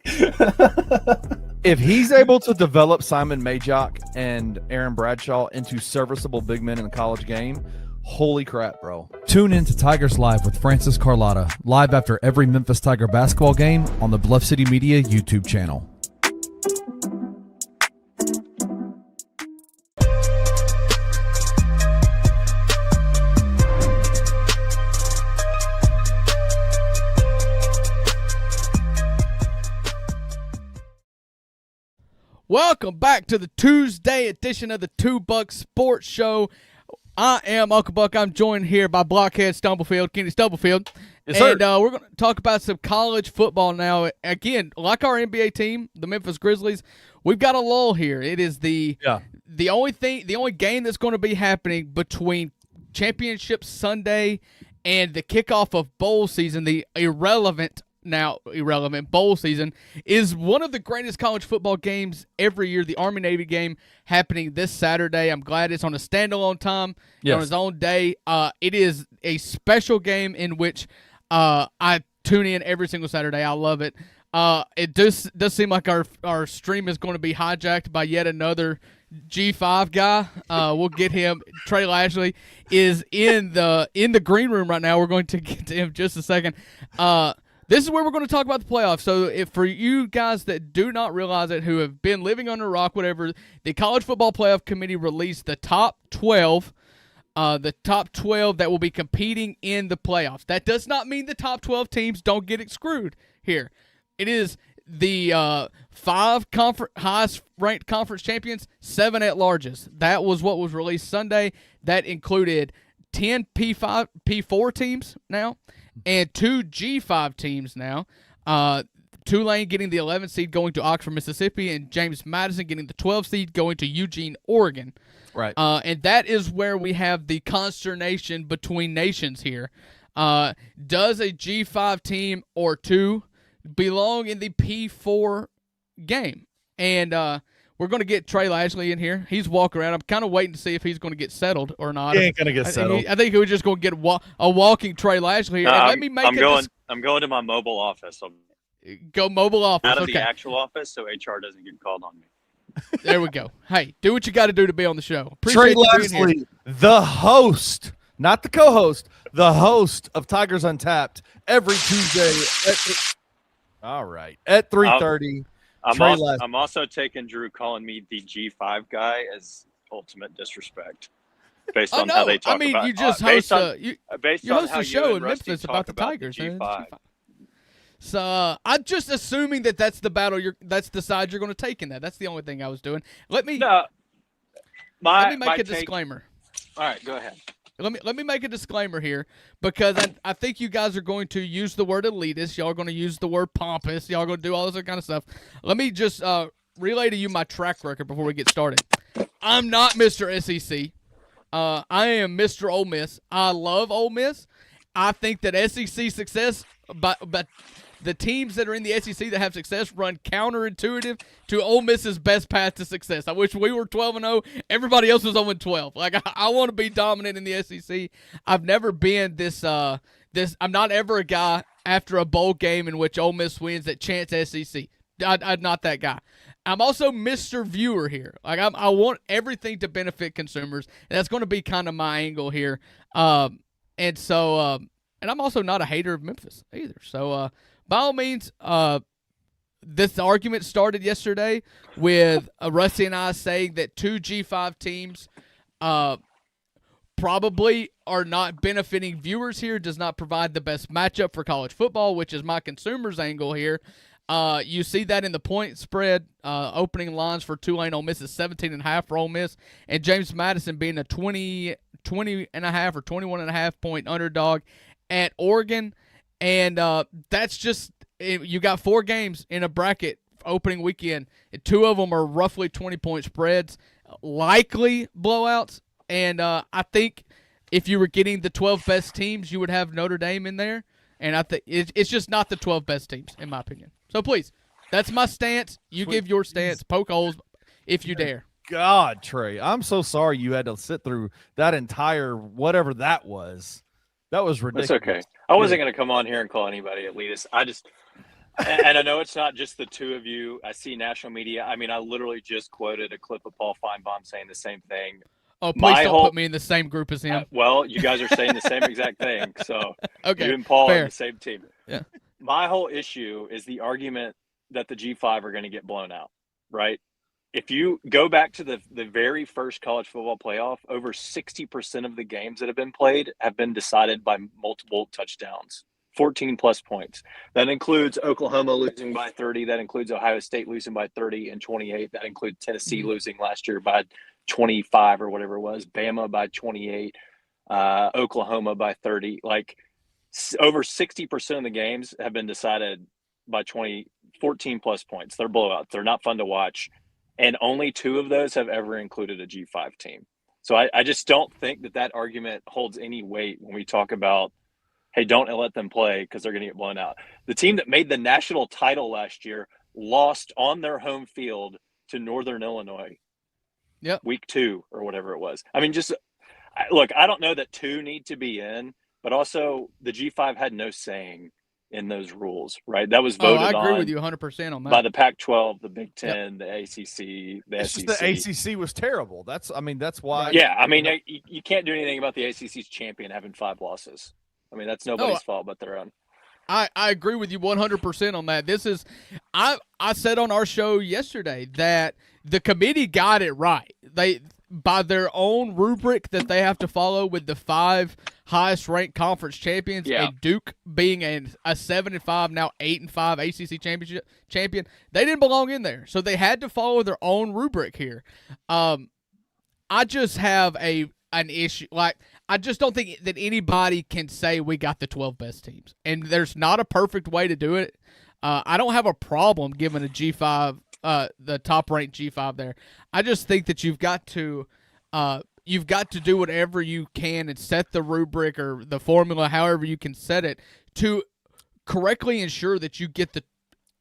if he's able to develop Simon Majock and Aaron Bradshaw into serviceable big men in the college game, holy crap, bro. Tune in to Tigers Live with Francis Carlotta, live after every Memphis Tiger basketball game on the Bluff City Media YouTube channel. Welcome back to the Tuesday edition of the Two Buck Sports Show. I am Uncle Buck. I'm joined here by Blockhead Stumblefield, Kenny Stumblefield. Yes, sir. And we're going to talk about some college football now. Again, like our NBA team, the Memphis Grizzlies, we've got a lull here. It is the only game that's going to be happening between Championship Sunday and the kickoff of bowl season, the irrelevant bowl season, is one of the greatest college football games every year, the Army-Navy game happening this Saturday. I'm glad it's on a standalone time, on its own day. It is a special game in which I tune in every single Saturday. I love it. It does seem like our stream is going to be hijacked by yet another G5 guy. We'll get him. Trey Lashley is in the green room right now. We're going to get to him in just a second. This is where we're going to talk about the playoffs. So if for you guys that do not realize it, who have been living under a rock, whatever, the College Football Playoff Committee released the top 12 that will be competing in the playoffs. That does not mean the top 12 teams don't get screwed here. It is the 5 highest-ranked conference champions, 7 at-larges. That was what was released Sunday. That included 10 P4 teams now, and 2 G5 teams now. Tulane getting the 11th seed going to Oxford, Mississippi, and James Madison getting the 12th seed going to Eugene, Oregon. Right. And that is where we have the consternation between nations here. Does a G5 team or 2 belong in the P4 game? And we're we're going to get Trey Lashley in here. He's walking around. I'm kind of waiting to see if he's going to get settled or not. He ain't going to get settled. I think he was just going to get a walking Trey Lashley here. No, I'm going to my mobile office. Go mobile office. Out of the actual office, so HR doesn't get called on me. There we go. Hey, do what you got to do to be on the show. Trey Lashley, the host, not the co-host, the host of Tigers Untapped every Tuesday. All right, at 3:30. I'm also taking Drew calling me the G5 guy as ultimate disrespect, based on how they talk about. I mean, you just host a show in Memphis about the Tigers. G5. So I'm just assuming that that's the battle. That's the side you're going to take in that. That's the only thing I was doing. Let me make a disclaimer. All right, go ahead. Let me make a disclaimer here, because I think you guys are going to use the word elitist. Y'all are going to use the word pompous. Y'all are going to do all this other kind of stuff. Let me just relay to you my track record before we get started. I'm not Mr. SEC. I am Mr. Ole Miss. I love Ole Miss. I think that SEC success, but the teams that are in the SEC that have success run counterintuitive to Ole Miss's best path to success. I wish we were 12-0. Everybody else was 0-12. Like I want to be dominant in the SEC. I've never been this. I'm not ever a guy after a bowl game in which Ole Miss wins that chants SEC. I'm not that guy. I'm also Mr. Viewer here. Like I want everything to benefit consumers, and that's going to be kind of my angle here. And I'm also not a hater of Memphis either. So. By all means, this argument started yesterday with Rusty and I saying that two G5 teams probably are not benefiting viewers here, does not provide the best matchup for college football, which is my consumer's angle here. You see that in the point spread. Opening lines for Tulane Ole Miss is 17.5 for Ole Miss, and James Madison being a 20.5 or 21.5 point underdog at Oregon. And that's just – you got 4 games in a bracket opening weekend, and 2 of them are roughly 20-point spreads, likely blowouts. And I think if you were getting the 12 best teams, you would have Notre Dame in there. And I think it's just not the 12 best teams, in my opinion. So, please, that's my stance. You give your stance. Poke holes if you dare. God, Trey, I'm so sorry you had to sit through that entire whatever that was. That was ridiculous. That's okay. I wasn't going to come on here and call anybody elitist. And I know it's not just the two of you. I see national media. I mean, I literally just quoted a clip of Paul Feinbaum saying the same thing. Oh, please don't put me in the same group as him. Well, you guys are saying the same exact thing. So okay, you and Paul fair. are on the same team. Yeah. My whole issue is the argument that the G5 are going to get blown out, right? If you go back to the very first college football playoff, over 60% of the games that have been played have been decided by multiple touchdowns, 14-plus points. That includes Oklahoma losing by 30. That includes Ohio State losing by 30 and 28. That includes Tennessee losing last year by 25 or whatever it was, Bama by 28, Oklahoma by 30. Like over 60% of the games have been decided by 14-plus points. They're blowouts. They're not fun to watch. And only 2 of those have ever included a G5 team. So I just don't think that argument holds any weight when we talk about, hey, don't let them play because they're going to get blown out. The team that made the national title last year lost on their home field to Northern Illinois. Yep. Week 2 or whatever it was. I mean, look, I don't know that 2 need to be in, but also the G5 had no saying in those rules, right? That was voted on. I agree with you 100% on that. By the Pac-12, the Big Ten, the ACC, the SEC. The ACC was terrible. That's why. Yeah, I mean, you can't do anything about the ACC's champion having 5 losses. I mean, that's nobody's fault but their own. I agree with you 100% on that. This is I said on our show yesterday that the committee got it right. They by their own rubric that they have to follow with the 5 highest ranked conference champions, and Duke being a 7-5, now 8-5 ACC championship champion, they didn't belong in there. So they had to follow their own rubric here. I just have an issue. Like, I just don't think that anybody can say we got the 12 best teams. And there's not a perfect way to do it. I don't have a problem giving a G5 the top-ranked G5 there. I just think that you've got to do whatever you can and set the rubric or the formula, however you can set it, to correctly ensure that you get the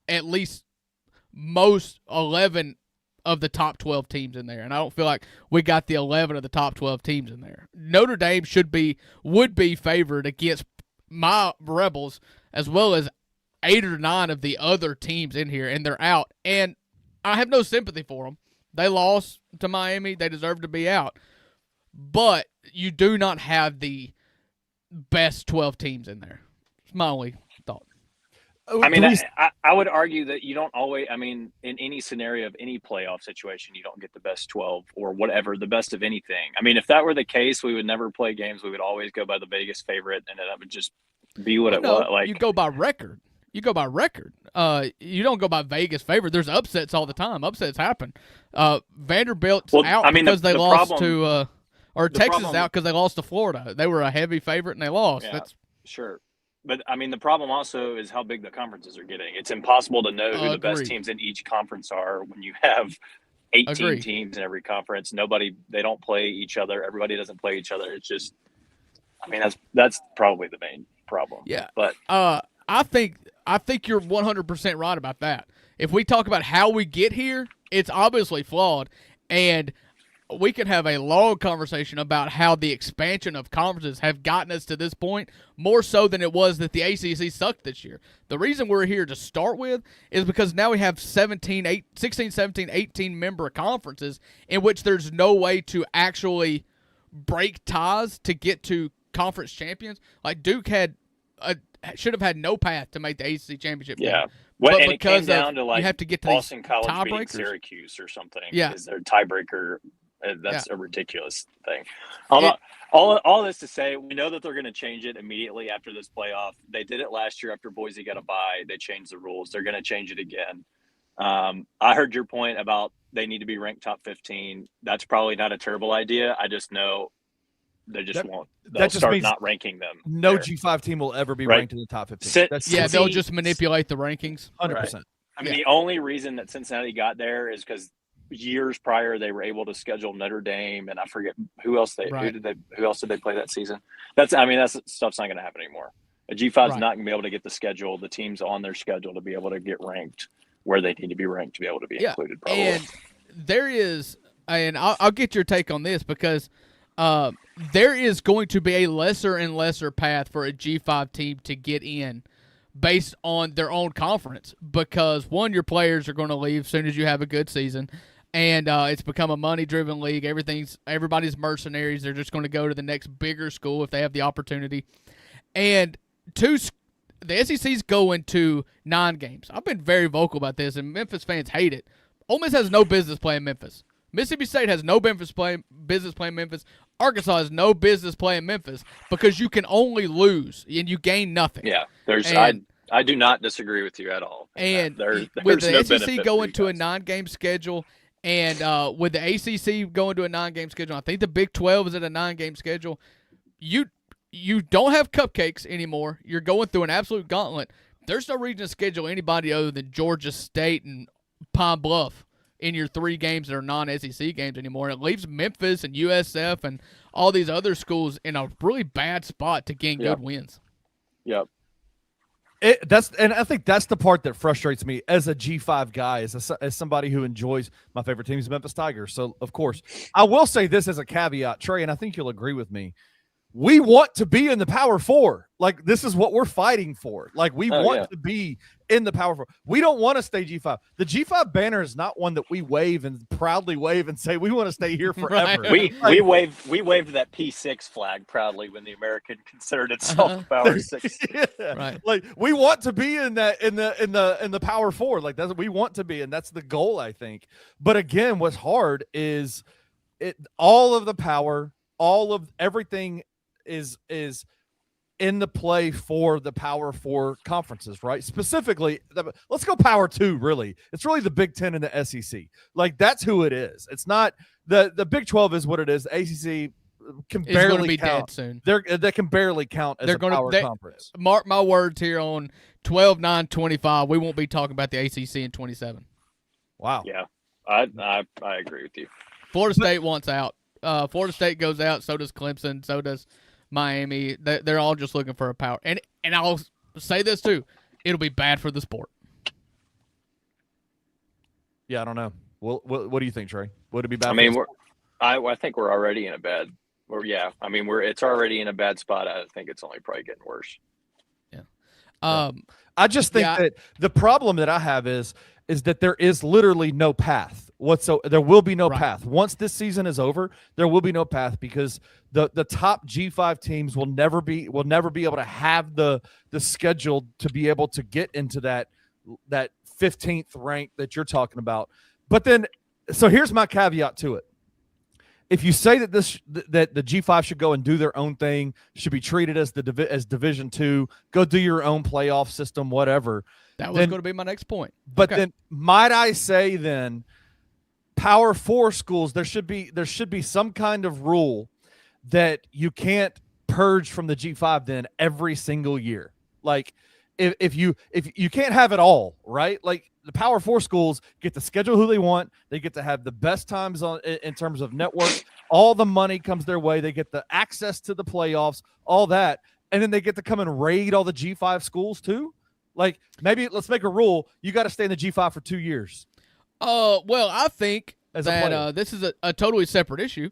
at least most 11 of the top 12 teams in there, and I don't feel like we got the 11 of the top 12 teams in there. Notre Dame would be favored against my Rebels as well as 8 or 9 of the other teams in here, and they're out. And I have no sympathy for them. They lost to Miami. They deserve to be out. But you do not have the best 12 teams in there. It's my only thought. I mean, I would argue that you don't always – I mean, in any scenario of any playoff situation, you don't get the best 12 or whatever, the best of anything. I mean, if that were the case, we would never play games. We would always go by the Vegas favorite, and that would just be what it was. Like, you go by record. You go by record. You don't go by Vegas favorite. There's upsets all the time. Upsets happen. Vanderbilt's out because they lost to or Texas is out because they lost to Florida. They were a heavy favorite and they lost. Yeah, sure. But, I mean, the problem also is how big the conferences are getting. It's impossible to know who the best teams in each conference are when you have 18 teams in every conference. They don't play each other. Everybody doesn't play each other. It's just, I mean, that's probably the main problem. Yeah. But I think you're 100% right about that. If we talk about how we get here, it's obviously flawed. And we can have a long conversation about how the expansion of conferences have gotten us to this point, more so than it was that the ACC sucked this year. The reason we're here to start with is because now we have 16, 17, 18 member conferences in which there's no way to actually break ties to get to conference champions. Like Duke should have had no path to make the ACC championship game. Yeah. Well, but and it came because down to like you have to get to Boston College beating tiebreakers. Syracuse or something. Yeah. Is their tiebreaker. That's a ridiculous thing. All this to say, we know that they're going to change it immediately after this playoff. They did it last year after Boise got a bye. They changed the rules. They're going to change it again. I heard your point about they need to be ranked top 15. That's probably not a terrible idea. I just know they just won't. They'll start not ranking them. No G5 team will ever be ranked in the top 15. They'll just manipulate the rankings. 100%. Right. I mean, the only reason that Cincinnati got there is because years prior they were able to schedule Notre Dame, and I forget who else did they play that season. That stuff's not going to happen anymore. A G5 is not going to be able to get the schedule, the teams on their schedule to be able to get ranked where they need to be ranked to be able to be included. Probably. And there is, and I'll get your take on this because there is going to be a lesser and lesser path for a G5 team to get in based on their own conference because, one, your players are going to leave as soon as you have a good season, and it's become a money-driven league. Everybody's mercenaries. They're just going to go to the next bigger school if they have the opportunity. And two, the SEC's going to 9 games. I've been very vocal about this, and Memphis fans hate it. Ole Miss has no business playing Memphis. Mississippi State has no business playing Memphis. Arkansas has no business playing Memphis because you can only lose and you gain nothing. Yeah, I do not disagree with you at all. And there's with the no SEC going to a 9-game schedule and with the ACC going to a 9-game schedule, I think the Big 12 is at a 9-game schedule. You don't have cupcakes anymore. You're going through an absolute gauntlet. There's no reason to schedule anybody other than Georgia State and Pine Bluff in your 3 games that are non-SEC games anymore. It leaves Memphis and USF and all these other schools in a really bad spot to gain good wins. Yep. And I think that's the part that frustrates me as a G5 guy, as somebody who enjoys my favorite team is Memphis Tigers. So, of course, I will say this as a caveat, Trey, and I think you'll agree with me. We want to be in the Power 4. Like, this is what we're fighting for. Like, we want to be in the Power 4. We don't want to stay G5. The G5 banner is not one that we wave and proudly wave and say we want to stay here forever. We waved that P6 flag proudly when the American considered itself Power 6. Right. Like, we want to be in that in the Power 4. Like, that's what we want to be, and that's the goal, I think. But again, what's hard is all of the power, all of everything is in the play for the Power 4 conferences, right? Specifically, let's go Power 2, really. It's really the Big 10 and the SEC. Like, that's who it is. It's not the Big 12 is what it is. The ACC can barely be count. Dead soon. They can barely count as a power conference. Mark my words here on 12/9/25. We won't be talking about the ACC in 27. Wow. Yeah, I agree with you. Florida State wants out. Florida State goes out. So does Clemson. So does Miami. They're all just looking for a power. And I'll say this too. It'll be bad for the sport. Yeah, I don't know. What do you think, Trey? Would it be bad? I mean, I think we're already in a bad. Yeah. I mean, it's already in a bad spot. I think it's only probably getting worse. Yeah. I just think that the problem that I have is that there is literally no path whatsoever. There will be no path once this season is over. There will be no path because the top G5 teams will never be able to have the schedule to be able to get into that 15th rank that you're talking about. But then, so here's my caveat to it. If you say that that the G5 should go and do their own thing, should be treated as as Division II, go do your own playoff system, whatever. That was going to be my next point. But then, might I say, then Power 4 schools, there should be some kind of rule that you can't purge from the G5 then every single year. Like if you can't have it all, right? Like the Power 4 schools get to schedule who they want. They get to have the best times in terms of networks. All the money comes their way. They get the access to the playoffs, all that. And then they get to come and raid all the G5 schools too. Like maybe let's make a rule. You got to stay in the G5 for 2 years. Well, I think that this is a totally separate issue.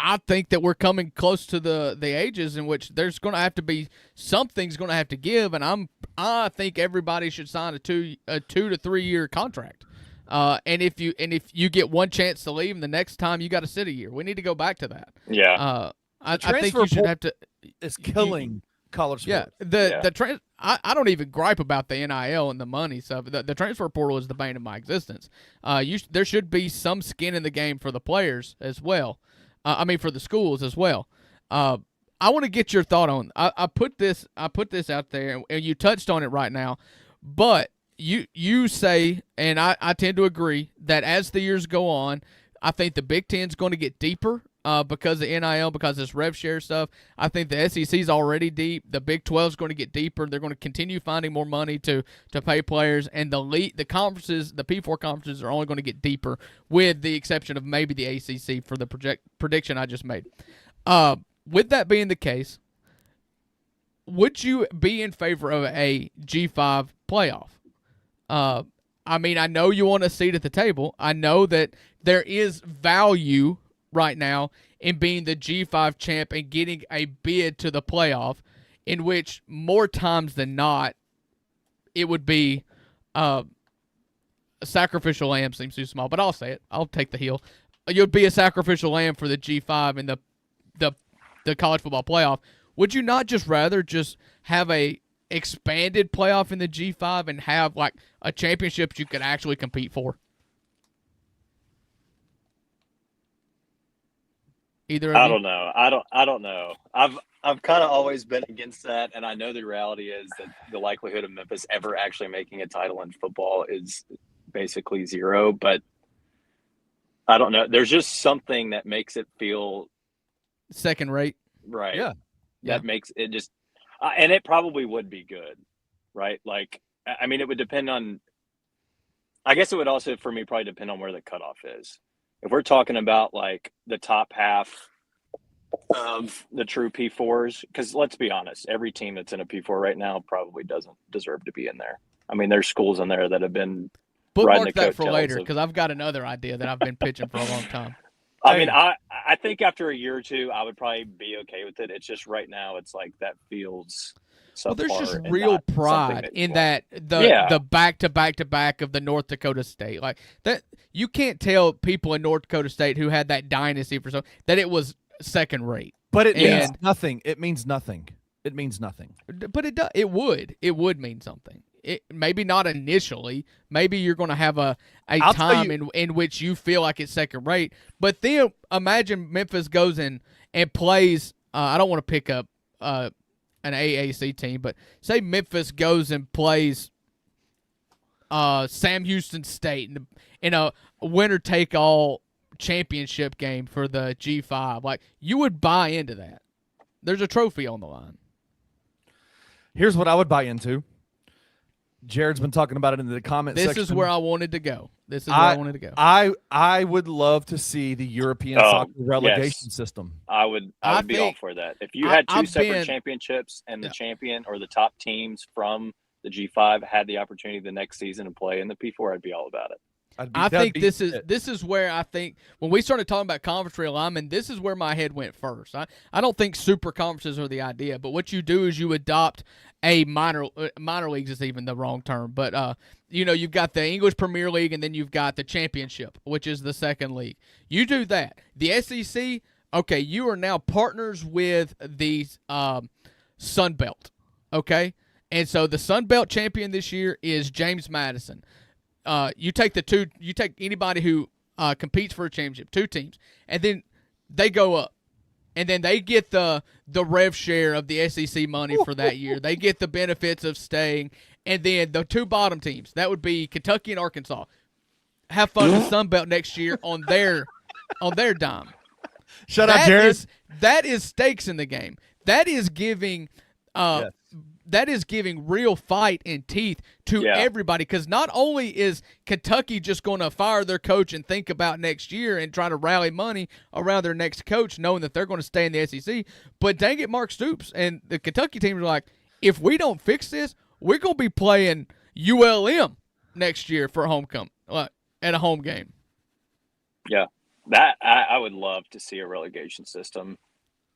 I think that we're coming close to the ages in which there's going to have to be something's going to have to give, and I think everybody should sign a 2 to 3 year contract. And if you get one chance to leave, and the next time you got to sit a year, we need to go back to that. Yeah. I think you should have to. It's killing college sports. Yeah. I don't even gripe about the NIL and the money stuff. The transfer portal is the bane of my existence. There should be some skin in the game for the players as well. For the schools as well. I want to get your thought on. I put this out there, and you touched on it right now. But you say, and I tend to agree that as the years go on, I think the Big Ten's going to get deeper because of NIL, because of this rev share stuff. I think the SEC's already deep. The Big 12's going to get deeper. They're going to continue finding more money to pay players, and the conferences, the P4 conferences, are only going to get deeper, with the exception of maybe the ACC for the prediction I just made. With that being the case, would you be in favor of a G5 playoff? I know you want a seat at the table. I know that there is value right now in being the G5 champ and getting a bid to the playoff, in which more times than not it would be a sacrificial lamb. Seems too small, but I'll say it. I'll take the heel. You'd be a sacrificial lamb for the G5 and the college football playoff. Would you not just rather just have a expanded playoff in the G5 and have like a championship you could actually compete for? Either of you? I don't know. I don't know. I've kind of always been against that, and I know the reality is that the likelihood of Memphis ever actually making a title in football is basically zero. But I don't know. There's just something that makes it feel second rate. Right. Yeah. That makes it just and it probably would be good, right? Like, I mean, it would depend on – I guess it would also, for me, probably depend on where the cutoff is. If we're talking about, like, the top half of the true P4s, because let's be honest, every team that's in a P4 right now probably doesn't deserve to be in there. I mean, there's schools in there that have been bookmark that for later, because I've got another idea that I've been pitching for a long time. I mean, I think after a year or two, I would probably be okay with it. It's just right now, it's like that feels well, there's just real pride in that the back to back of the North Dakota State. Like that, you can't tell people in North Dakota State who had that dynasty for some that it was second rate. But it means nothing. It means nothing. It means nothing. But it would mean something. It maybe not initially. Maybe you're going to have a time in which you feel like it's second rate. But then imagine Memphis goes in and plays. I don't want to pick up an AAC team, but say Memphis goes and plays Sam Houston State in a winner take all championship game for the G5. Like, you would buy into that. There's a trophy on the line. Here's what I would buy into. Jared's been talking about it in the comment section. This is where I wanted to go. I would love to see the European soccer relegation system. I would be all for that. If you had two separate championships and the champion or the top teams from the G5 had the opportunity the next season to play in the P4, I'd be all about it. I think this is where I think when we started talking about conference realignment, this is where my head went first. I don't think super conferences are the idea, but what you do is you adopt a minor leagues is even the wrong term, but you've got the English Premier League and then you've got the Championship, which is the second league. You do that. The SEC, okay, you are now partners with the Sun Belt, okay, and so the Sun Belt champion this year is James Madison. You take anybody who competes for a championship, 2 teams, and then they go up, and then they get the rev share of the SEC money for that year. They get the benefits of staying, and then the 2 bottom teams, that would be Kentucky and Arkansas, have fun in the Sun Belt next year on their dime. Shut up, Jared. That is stakes in the game. That is giving Yes. That is giving real fight and teeth to everybody, because not only is Kentucky just going to fire their coach and think about next year and try to rally money around their next coach, knowing that they're going to stay in the SEC, but dang it, Mark Stoops and the Kentucky teams are like, if we don't fix this, we're going to be playing ULM next year for homecoming, at a home game. Yeah, that I would love to see a relegation system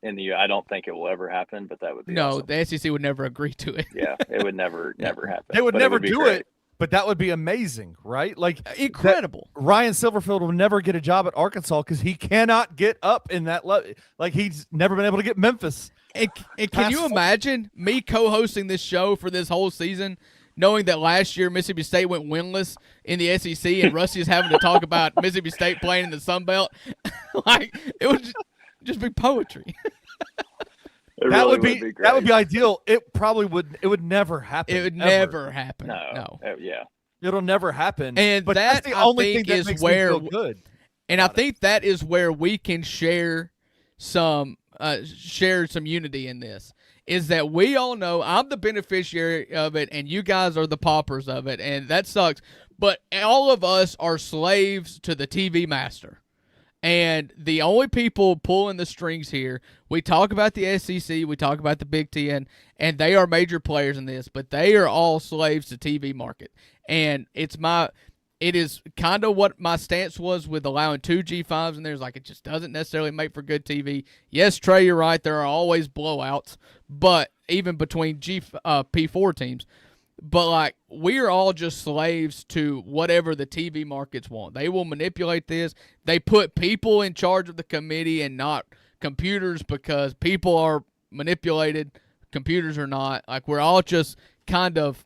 in the. I don't think it will ever happen, but that would be awesome. The SEC would never agree to it. Yeah, it would never happen. They would never do great. it, but that would be amazing, right? Like incredible. Ryan Silverfield will never get a job at Arkansas because he cannot get up in that level. Like he's never been able to get Memphis. And can you imagine me co-hosting this show for this whole season, knowing that last year Mississippi State went winless in the SEC and Rusty's having to talk about Mississippi State playing in the Sun Belt? Like, it would just be poetry. That would be great. That would be ideal. It probably would. It would never happen. It would never happen. No. Yeah. It'll never happen. And but that's the only think thing that is makes where me feel good. And I think that is where we can share some unity in this. Is that we all know I'm the beneficiary of it and you guys are the paupers of it, and that sucks. But all of us are slaves to the TV master. And the only people pulling the strings here, we talk about the SEC, we talk about the Big Ten, and they are major players in this, but they are all slaves to TV market. And it is kind of what my stance was with allowing 2 G5s in there. It's like, it just doesn't necessarily make for good TV. Yes, Trey, you're right. There are always blowouts, but even between P4 teams. But, like, we are all just slaves to whatever the TV markets want. They will manipulate this. They put people in charge of the committee and not computers, because people are manipulated, computers are not. Like, we're all just kind of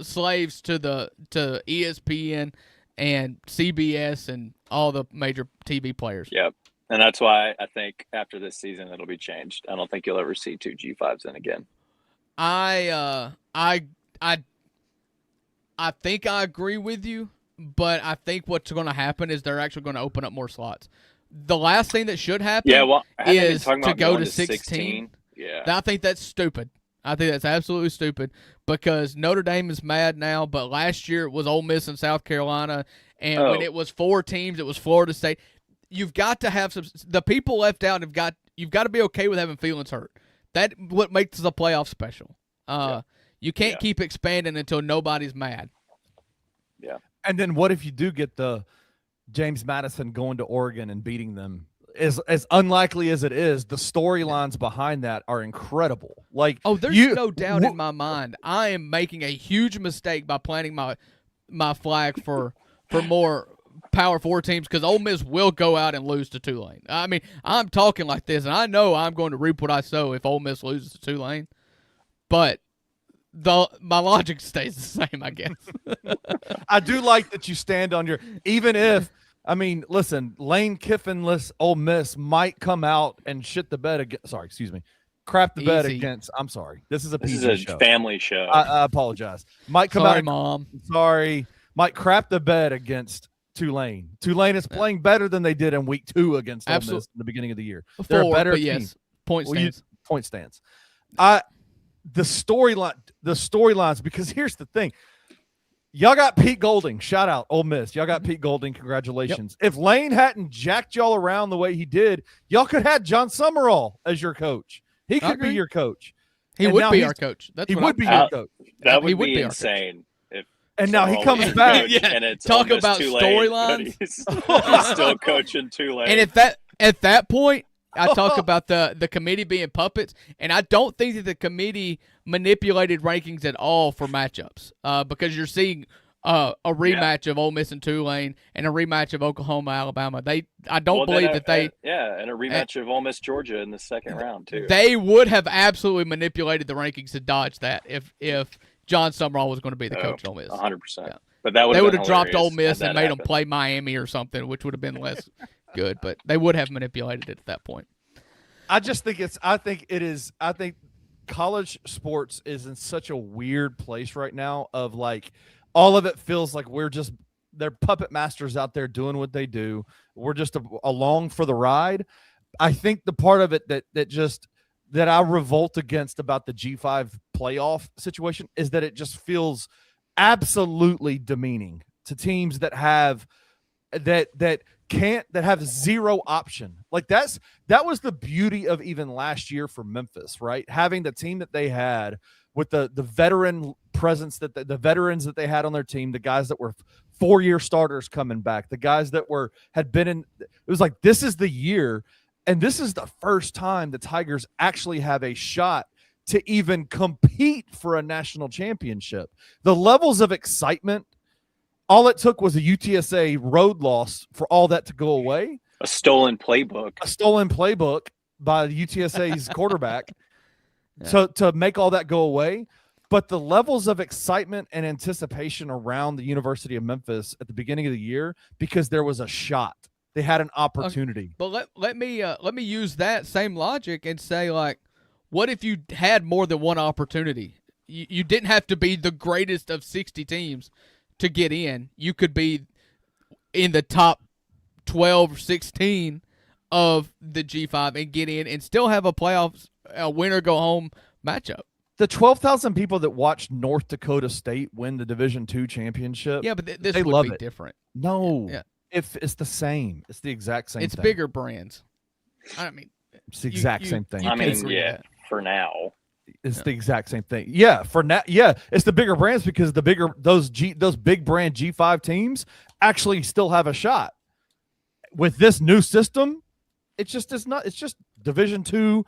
slaves to ESPN and CBS and all the major TV players. Yep. And that's why I think after this season it'll be changed. I don't think you'll ever see 2 G5s in again. I think I agree with you, but I think what's going to happen is they're actually going to open up more slots. The last thing that should happen is to go to 16. Yeah. I think that's stupid. I think that's absolutely stupid, because Notre Dame is mad now, but last year it was Ole Miss and South Carolina, and when it was 4 teams, it was Florida State. You've got to have the people left out you've got to be okay with having feelings hurt. That's what makes the playoff special. You can't keep expanding until nobody's mad. Yeah. And then what if you do get the James Madison going to Oregon and beating them? As unlikely as it is, the storylines behind that are incredible. Like, there's no doubt in my mind. I am making a huge mistake by planting my flag for more Power 4 teams, because Ole Miss will go out and lose to Tulane. I mean, I'm talking like this, and I know I'm going to reap what I sow if Ole Miss loses to Tulane. But my logic stays the same, I guess. I do like that you stand on your, even if, I mean, listen, Lane Kiffinless Ole Miss might come out and shit the bed against, crap the bed against, I'm sorry. This is a family show. I apologize. Might come out. Mom. Sorry. Might crap the bed against Tulane. Tulane is playing better than they did in week 2 against Ole Miss in the beginning of the year. They're a better team. Yes, point stance. The storylines, because here's the thing. Y'all got Pete Golding. Shout out, Ole Miss. Y'all got Pete Golding. Congratulations. Yep. If Lane hadn't jacked y'all around the way he did, y'all could have had John Summerall as your coach. He could be your coach. He would be our coach. He would be your coach. That would be insane. And now he Summerall comes was the back. coach, Yeah, and it's talk Ole Miss about Tulane, but storylines. He's still coaching Tulane. And at that point, I talk about the committee being puppets, and I don't think that the committee manipulated rankings at all for matchups, because you're seeing a rematch of Ole Miss and Tulane and a rematch of Oklahoma, Alabama. I don't believe that they and a rematch of Ole Miss Georgia in the second round too. They would have absolutely manipulated the rankings to dodge that if John Summerall was going to be the coach at Ole Miss. 100%. Yeah. But that they would have dropped Ole Miss and made them play Miami or something, which would have been less good. But they would have manipulated it at that point. I think college sports is in such a weird place right now of like all of it feels like they're puppet masters out there doing what they do. We're just along for the ride. I think the part of it that I revolt against about the G5 playoff situation is that it just feels absolutely demeaning to teams that have that have zero option. Like that was the beauty of even last year for Memphis, right? Having the team that they had with the veteran presence that the veterans that they had on their team, the guys that were 4-year starters coming back, the guys that had been in. It was like, this is the year, and this is the first time the Tigers actually have a shot to even compete for a national championship. The levels of excitement, all it took was a UTSA road loss for all that to go away. A stolen playbook by UTSA's quarterback to make all that go away. But the levels of excitement and anticipation around the University of Memphis at the beginning of the year, because there was a shot, they had an opportunity. But let me use that same logic and say, like, what if you had more than one opportunity? You didn't have to be the greatest of 60 teams to get in. You could be in the top 12 or 16 of the G5 and get in and still have a playoffs winner-go-home matchup. The 12,000 people that watched North Dakota State win the Division II championship, yeah, but this they would love be it. different. No, Yeah. If it's the same, it's the exact same. It's thing. bigger brands. I mean, it's the exact same thing. I mean, for now. It's the exact same thing. Yeah, for now, it's the bigger brands because those big brand G5 teams actually still have a shot. With this new system, it's just Division II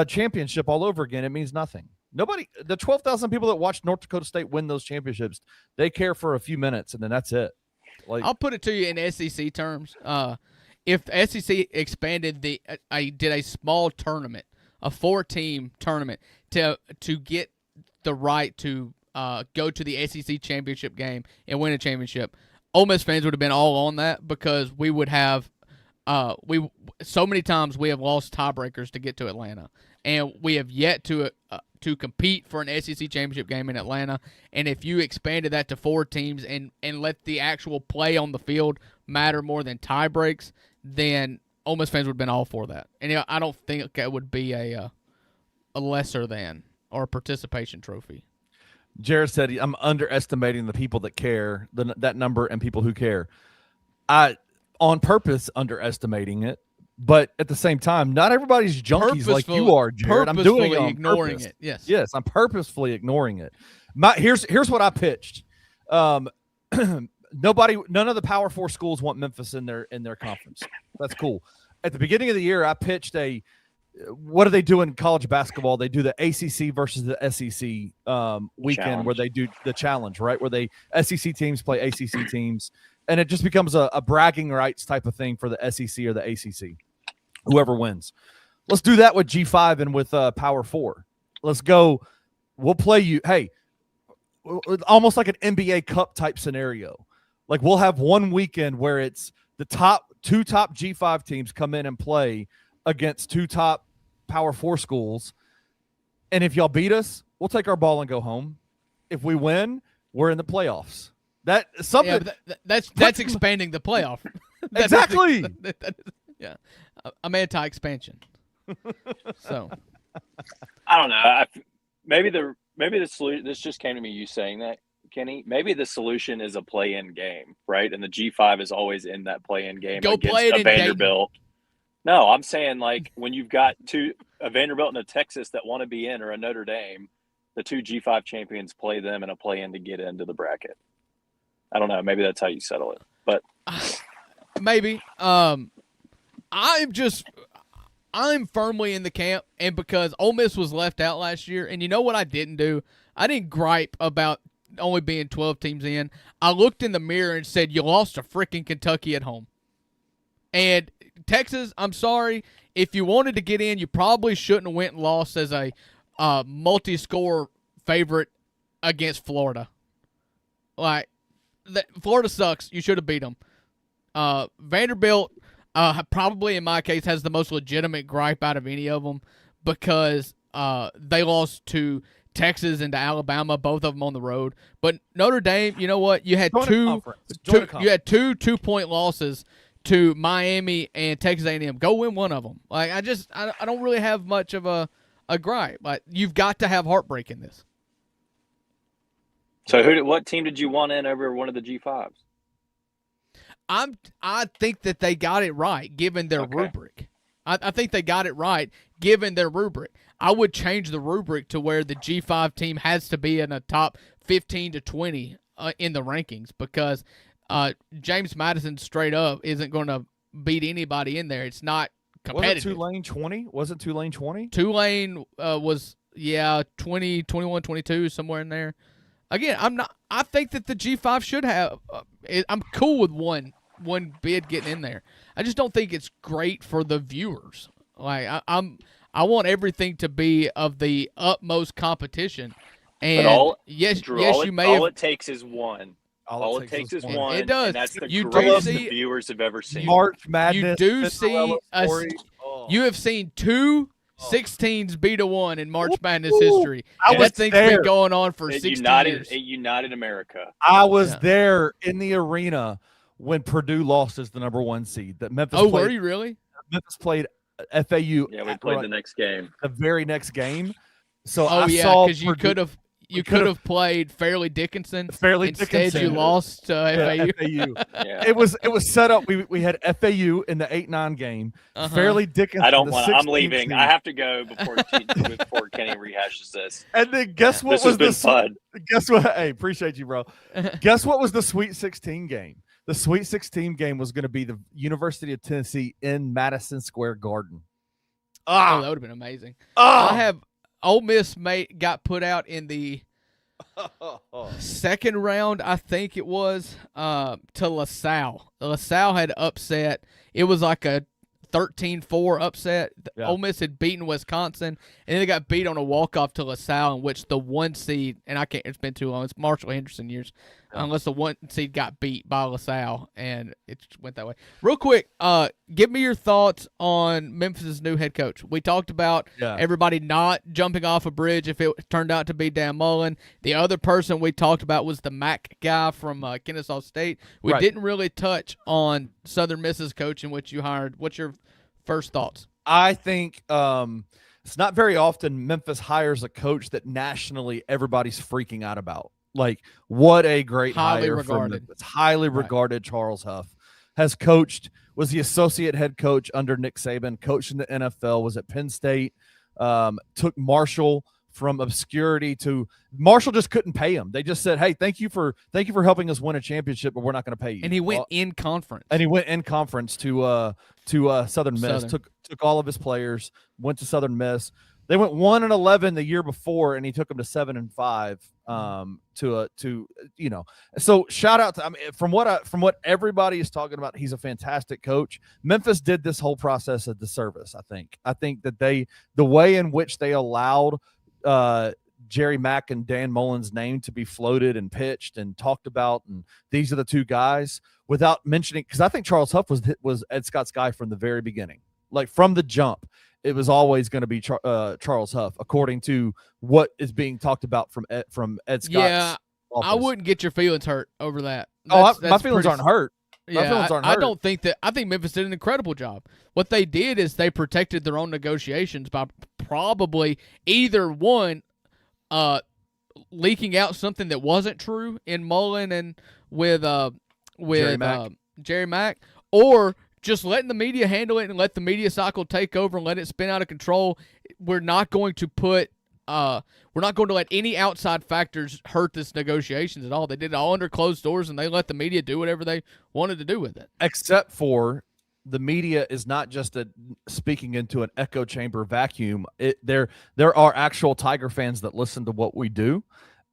championship all over again. It means nothing. The 12,000 people that watched North Dakota State win those championships, they care for a few minutes and then that's it. Like, I'll put it to you in SEC terms. If the SEC expanded did a small tournament, a 4-team tournament to get the right to go to the SEC championship game and win a championship, Ole Miss fans would have been all on that because we would have so many times we have lost tiebreakers to get to Atlanta, and we have yet to compete for an SEC championship game in Atlanta. And if you expanded that to 4 teams and let the actual play on the field matter more than tie breaks, then Ole Miss fans would have been all for that. And I don't think it would be a lesser than or a participation trophy. Jared said, I'm underestimating the people that care, that number, and people who care. I, on purpose, underestimating it. But at the same time, not everybody's junkies like you are, Jared. I'm doing it on ignoring purpose. it. Yes, I'm purposefully ignoring it. Here's what I pitched. None of the Power 4 schools want Memphis in their conference. That's cool. At the beginning of the year, I pitched what do they do in college basketball? They do the ACC versus the SEC weekend Challenge. where they do the challenge, right? Where SEC teams play ACC teams, and it just becomes a bragging rights type of thing for the SEC or the ACC, whoever wins. Let's do that with G5 and with Power 4. Let's go. We'll play you. Hey, almost like an NBA Cup type scenario. Like we'll have one weekend where it's the two top G5 teams come in and play against 2 top Power 4 schools. And if y'all beat us, we'll take our ball and go home. If we win, we're in the playoffs. That's something. Yeah, that's expanding the playoff. Exactly. Yeah. I'm anti-expansion. So I don't know. Maybe the solution. This just came to me. You saying that, Kenny. Maybe the solution is a play-in game, right? And the G5 is always in that play-in game Go against play it a in Vanderbilt. No, I'm saying like when you've got a Vanderbilt and a Texas that want to be in, or a Notre Dame, the two G5 champions play them in a play-in to get into the bracket. I don't know. Maybe that's how you settle it. But maybe. I'm firmly in the camp, and because Ole Miss was left out last year, and you know what I didn't do? I didn't gripe about only being 12 teams in. I looked in the mirror and said, you lost to freaking Kentucky at home. And Texas, I'm sorry. If you wanted to get in, you probably shouldn't have went and lost as a multi-score favorite against Florida. Like, Florida sucks. You should have beat them. Vanderbilt, probably in my case, has the most legitimate gripe out of any of them because they lost to Texas and to Alabama, both of them on the road. But Notre Dame, you know what? You had two 2-point losses to Miami and Texas A&M. Go win one of them. Like I don't really have much of a gripe. Like you've got to have heartbreak in this. So what team did you want in over one of the G5s? I think that they got it right given their rubric. I think they got it right given their rubric. I would change the rubric to where the G5 team has to be in a top 15 to 20 in the rankings because James Madison straight up isn't going to beat anybody in there. It's not competitive. Wasn't Tulane 20? Tulane was 20, 21, 22, somewhere in there. Again, I think that the G5 should have. I'm cool with one bid getting in there. I just don't think it's great for the viewers. Like I want everything to be of the utmost competition. And but all it takes is one. All it takes is one. It does. And that's the you greatest do see, the viewers have ever seen. March Madness. You do see you have seen two 16s beat a one in March Madness history. That thing's been going on for 16 years. It united America. I was there in the arena when Purdue lost as the number 1 seed. That Memphis. Oh, were you really? Memphis played FAU. Yeah, we played the next game. The very next game. So because you could have played Fairleigh Dickinson. Instead, you lost to FAU. Yeah. It was set up. We had FAU in the 8-9 game. Fairleigh Dickinson. I'm leaving. Team. I have to go before Kenny rehashes this. And then guess what was the fun? Guess what? Hey, appreciate you, bro. Guess what was the Sweet 16 game? The Sweet 16 game was going to be the University of Tennessee in Madison Square Garden. Oh, that would have been amazing. I have Ole Miss got put out in the second round, I think it was, to LaSalle. LaSalle had upset. It was like a 13-4 upset. Yeah. Ole Miss had beaten Wisconsin, and then they got beat on a walk-off to LaSalle, in which the 1 seed, and it's been too long, it's Marshall Henderson years, unless the 1 seed got beat by LaSalle, and it just went that way. Real quick, give me your thoughts on Memphis' new head coach. We talked about everybody not jumping off a bridge if it turned out to be Dan Mullen. The other person we talked about was the Mac guy from Kennesaw State. We didn't really touch on Southern Miss's coach in which you hired. What's your first thoughts? I think it's not very often Memphis hires a coach that nationally everybody's freaking out about. Like, what a great hire from Memphis. Highly regarded. Charles Huff was the associate head coach under Nick Saban, coached in the NFL, was at Penn State, took Marshall from obscurity to Marshall just couldn't pay him. They just said, "Hey, thank you for helping us win a championship, but we're not going to pay you." And he went in conference. To Southern Miss. Took all of his players, went to Southern Miss. They went 1-11 the year before, and he took them to 7-5. So shout out to from what everybody is talking about, he's a fantastic coach. Memphis did this whole process a disservice. I think that the way in which they allowed Jerry Mack and Dan Mullen's name to be floated and pitched and talked about, and these are the two guys, without mentioning, because I think Charles Huff was Ed Scott's guy from the very beginning, like from the jump. It was always going to be Charles Huff, according to what is being talked about from Ed Scott's office. I wouldn't get your feelings hurt over that. My feelings aren't hurt. Yeah, I don't think that. I think Memphis did an incredible job. What they did is they protected their own negotiations by probably either one, leaking out something that wasn't true in Mullen and with Jerry Mack, or just letting the media handle it and let the media cycle take over and let it spin out of control. We're not going to put we're not going to let any outside factors hurt this negotiations at all. They did it all under closed doors, and they let the media do whatever they wanted to do with it. Except for the media is not just speaking into an echo chamber vacuum. There are actual Tiger fans that listen to what we do.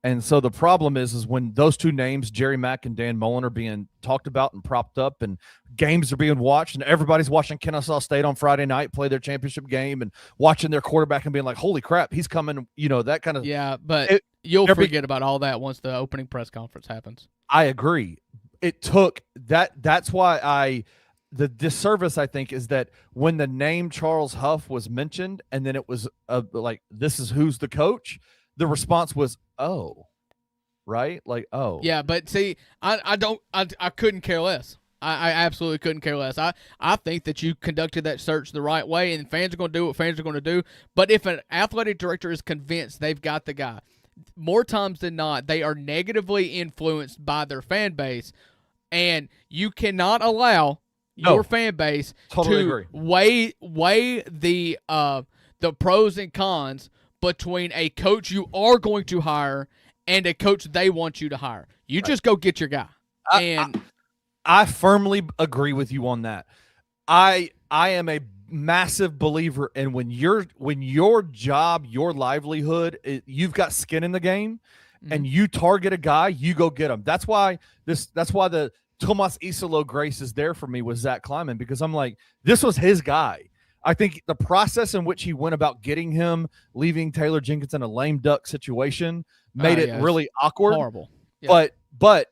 And so the problem is when those two names, Jerry Mack and Dan Mullen, are being talked about and propped up, and games are being watched, and everybody's watching Kennesaw State on Friday night play their championship game and watching their quarterback and being like, holy crap, he's coming, that kind of. Yeah, but you'll forget about all that once the opening press conference happens. I agree. It took that. That's why the disservice, I think, is that when the name Charles Huff was mentioned and then it was like, this is who's the coach, the response was, oh, right? Like, oh. Yeah, but see, I couldn't care less. I absolutely couldn't care less. I think that you conducted that search the right way, and fans are going to do what fans are going to do. But if an athletic director is convinced they've got the guy, more times than not, they are negatively influenced by their fan base, and you cannot allow your fan base to weigh the pros and cons between a coach you are going to hire and a coach they want you to hire. You just go get your guy. I firmly agree with you on that. I am a massive believer in when your job, your livelihood, you've got skin in the game, and you target a guy, you go get him. That's why the Tomas Isolo grace is there for me with Zach Kleiman, because I'm like, this was his guy. I think the process in which he went about getting him, leaving Taylor Jenkins in a lame duck situation, made it really awkward. Horrible. Yeah. But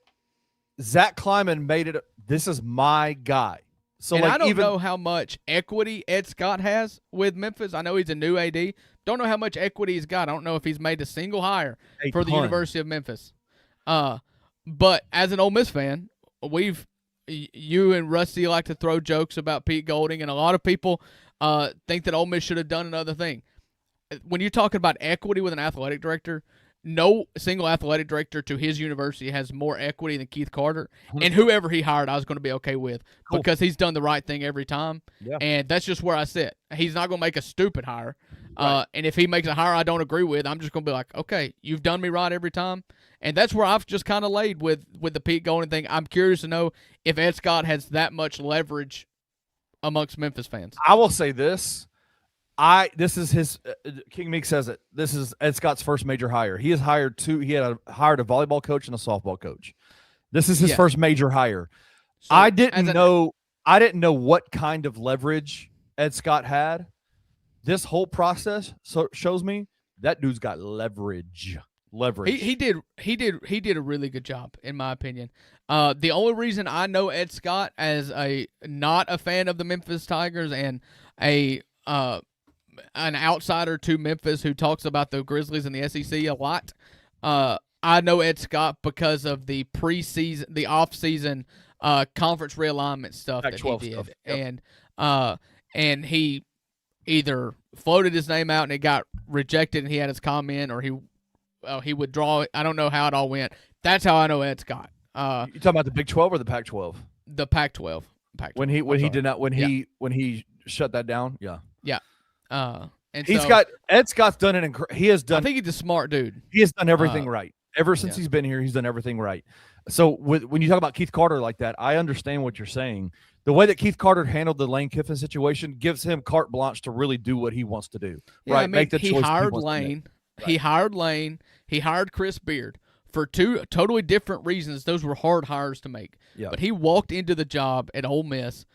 Zach Kleiman made it, this is my guy. So and I don't know how much equity Ed Scott has with Memphis. I know he's a new AD. Don't know how much equity he's got. I don't know if he's made a single hire for the University of Memphis. But as an Ole Miss fan, you and Rusty like to throw jokes about Pete Golding, and a lot of people think that Ole Miss should have done another thing. When you're talking about equity with an athletic director, no single athletic director to his university has more equity than Keith Carter. And whoever he hired, I was going to be okay with because he's done the right thing every time. Yeah. And that's just where I sit. He's not going to make a stupid hire. Right. And if he makes a hire I don't agree with, I'm just going to be like, okay, you've done me right every time. And that's where I've just kind of laid with the Pete Golding thing. I'm curious to know if Ed Scott has that much leverage amongst Memphis fans. I will say this. This is his King Meek says it. This is Ed Scott's first major hire. He has hired hired a volleyball coach and a softball coach. This is his first major hire. So I didn't know what kind of leverage Ed Scott had. This whole process shows me that dude's got leverage. He did a really good job, in my opinion. The only reason I know Ed Scott as not a fan of the Memphis Tigers and an outsider to Memphis who talks about the Grizzlies and the SEC a lot, I know Ed Scott because of the preseason, the off-season conference realignment stuff that he did, stuff. Yep. And he either floated his name out and it got rejected and he had his comment, or he withdraw it. I don't know how it all went. That's how I know Ed Scott. You talking about the Big 12 or the Pac-12? The Pac-12. When he shut that down, yeah. And Ed Scott's done it. He has done. I think he's a smart dude. He has done everything right. Ever since he's been here, he's done everything right. So when you talk about Keith Carter like that, I understand what you're saying. The way that Keith Carter handled the Lane Kiffin situation gives him carte blanche to really do what he wants to do. Yeah, right? I mean, he hired Lane. Right. He hired Lane. He hired Chris Beard for two totally different reasons. Those were hard hires to make. Yeah. But he walked into the job at Ole Miss,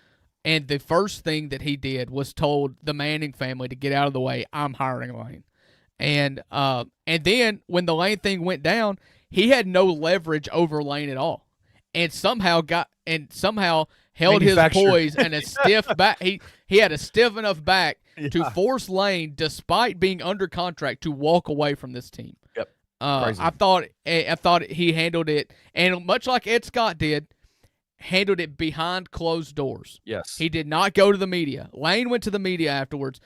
and the first thing that he did was told the Manning family to get out of the way. I'm hiring Lane. And then when the Lane thing went down, he had no leverage over Lane at all, and somehow held his poise and a stiff back. He had a stiff enough back to force Lane, despite being under contract, to walk away from this team. Yep. I thought he handled it, and much like Ed Scott did, handled it behind closed doors. Yes. He did not go to the media. Lane went to the media afterwards.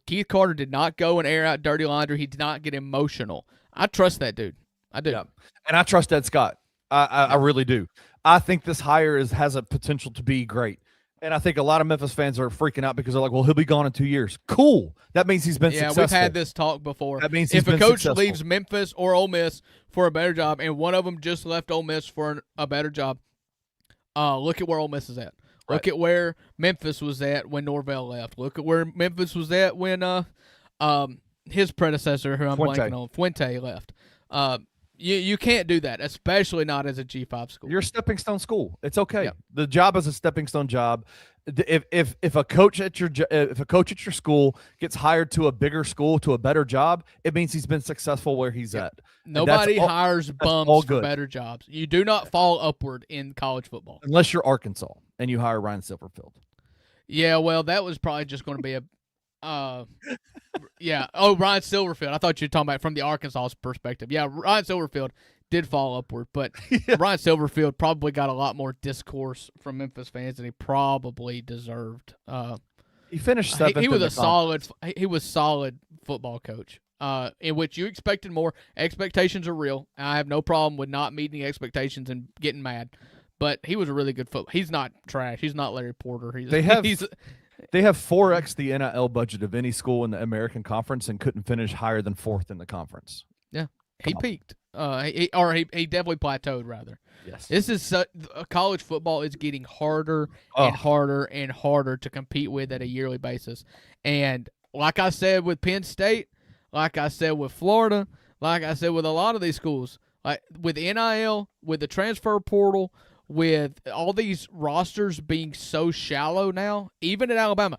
Keith Carter did not go and air out dirty laundry. He did not get emotional. I trust that dude. I do. Yeah. And I trust Ed Scott. I really do. I think this hire has a potential to be great. And I think a lot of Memphis fans are freaking out because they're like, well, he'll be gone in 2 years. Cool. That means he's been successful. Yeah, we've had this talk before. That means he's if a been coach successful. leaves Memphis or Ole Miss for a better job, and one of them just left Ole Miss for a better job, look at where Ole Miss is at. Right. Look at where Memphis was at when Norvell left. Look at where Memphis was at when his predecessor, who I'm blanking on, Fuente left. You can't do that, especially not as a G5 school. You're a stepping stone school. It's okay. Yeah. The job is a stepping stone job. If a coach at your school gets hired to a bigger school, to a better job, it means he's been successful where he's at. Nobody hires bums for better jobs. You do not fall upward in college football unless you're Arkansas and you hire Ryan Silverfield. Yeah, well, that was probably just going to be a yeah. Oh, Ryan Silverfield. I thought you were talking about from the Arkansas perspective. Yeah, Ryan Silverfield did fall upward, but Ryan Silverfield probably got a lot more discourse from Memphis fans than he probably deserved. He finished seventh. He was solid football coach. In which you expected more. Expectations are real. I have no problem with not meeting expectations and getting mad. But he was a really good football. He's not trash. He's not Larry Porter. They have 4x the NIL budget of any school in the American Conference and couldn't finish higher than fourth in the conference. Yeah, he peaked. He definitely plateaued. Rather, yes. This is college football is getting harder and harder and harder to compete with at a yearly basis. And like I said with Penn State, like I said with Florida, like I said with a lot of these schools, like with NIL, with the transfer portal, with all these rosters being so shallow now, even at Alabama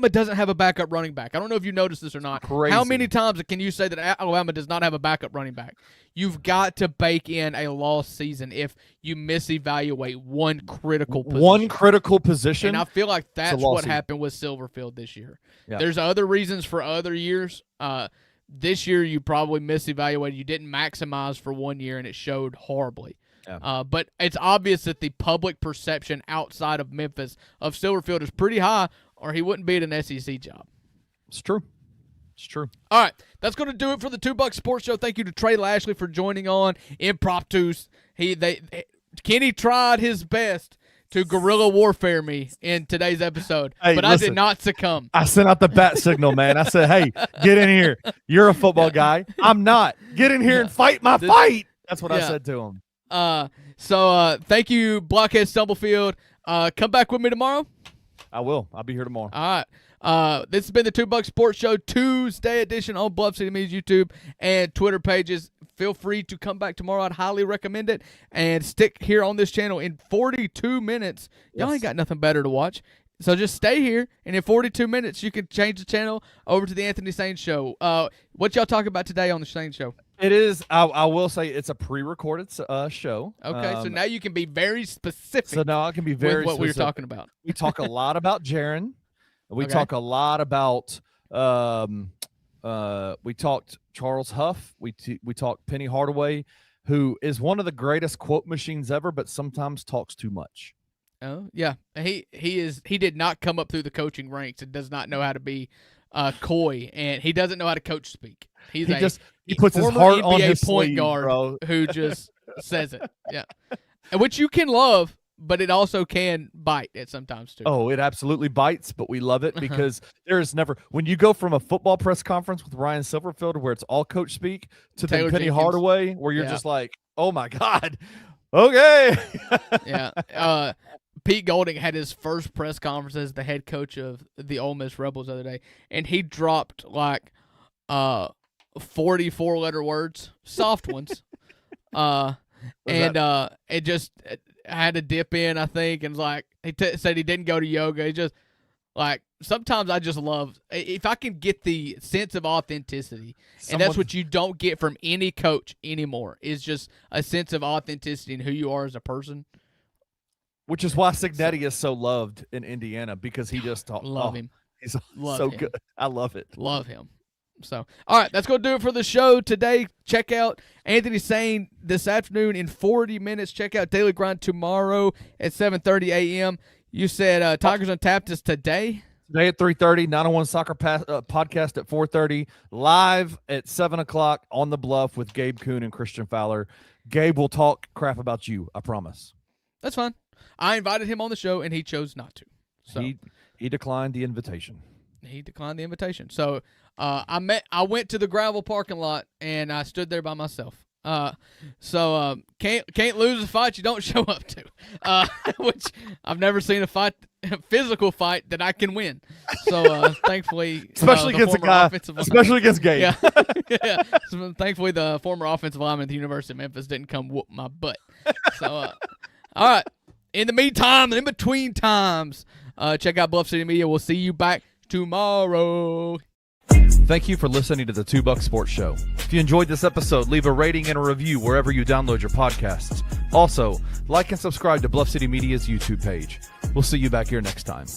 doesn't have a backup running back. I don't know if you noticed this or not. Crazy. How many times can you say that Alabama does not have a backup running back? You've got to bake in a lost season if you misevaluate one critical position. And I feel like that's what happened with Silverfield this year. Yeah. There's other reasons for other years. This year you probably misevaluated. You didn't maximize for 1 year, and it showed horribly. Yeah. But it's obvious that the public perception outside of Memphis of Silverfield is pretty high, or he wouldn't be at an SEC job. It's true. It's true. All right, that's going to do it for the $2 Sports Show. Thank you to Trey Lashley for joining on Impromptus. Kenny tried his best to guerrilla warfare me in today's episode, but I did not succumb. I sent out the bat signal, man. I said, hey, get in here. You're a football guy. I'm not. Get in here and fight my fight. That's what I said to him. So thank you, Blockhead Stumblefield. Come back with me tomorrow. I will. I'll be here tomorrow. All right. This has been the $2 Sports Show Tuesday edition on Bluff City Media's YouTube and Twitter pages. Feel free to come back tomorrow. I'd highly recommend it. And stick here on this channel in 42 minutes. Y'all ain't got nothing better to watch. So just stay here, and in 42 minutes, you can change the channel over to the Anthony Sain Show. What y'all talk about today on the Sain Show? It is, I will say, it's a pre-recorded show. Okay, so now you can be very specific. So now I can be very with what specific. we were talking about. We talk a lot about Jaron. We talk a lot about we talked Charles Huff. We talked Penny Hardaway, who is one of the greatest quote machines ever, but sometimes talks too much. Oh yeah, he did not come up through the coaching ranks and does not know how to be coy, and he doesn't know how to coach speak. He puts his heart NBA on his point sleeve, guard bro. Who just says it. Yeah, and which you can love, but it also can bite at sometimes too. Oh, it absolutely bites, but we love it because there's never when you go from a football press conference with Ryan Silverfield where it's all coach speak to then Penny Hardaway where you're just like, oh my God, okay. Yeah. Pete Golding had his first press conference as the head coach of the Ole Miss Rebels the other day, and he dropped like 44-letter words, soft ones, it just had to dip in, I think, and like he said he didn't go to yoga. He just like sometimes I just love if I can get the sense of authenticity, and that's what you don't get from any coach anymore. Is just a sense of authenticity in who you are as a person. Which is why Signetti is so loved in Indiana because he just talks. Love him. He's so good. I love it. Love him. So, all right, that's going to do it for the show today. Check out Anthony Sain this afternoon in 40 minutes. Check out Daily Grind tomorrow at 7:30 a.m. You said Tigers Untapped is today? Today at 3:30, 901 Soccer Podcast at 4:30, live at 7 o'clock on the Bluff with Gabe Kuhn and Christian Fowler. Gabe will talk crap about you, I promise. That's fine. I invited him on the show, and he chose not to. So he declined the invitation. He declined the invitation. So I went to the gravel parking lot and I stood there by myself. So can't lose a fight you don't show up to. Which I've never seen a physical fight that I can win. So thankfully, especially against a guy, especially against Gabe. Yeah. Yeah. So, thankfully, the former offensive lineman at the University of Memphis didn't come whoop my butt. So all right. In the meantime, in between times, check out Bluff City Media. We'll see you back tomorrow. Thank you for listening to the $2 Sports Show. If you enjoyed this episode, leave a rating and a review wherever you download your podcasts. Also, like and subscribe to Bluff City Media's YouTube page. We'll see you back here next time.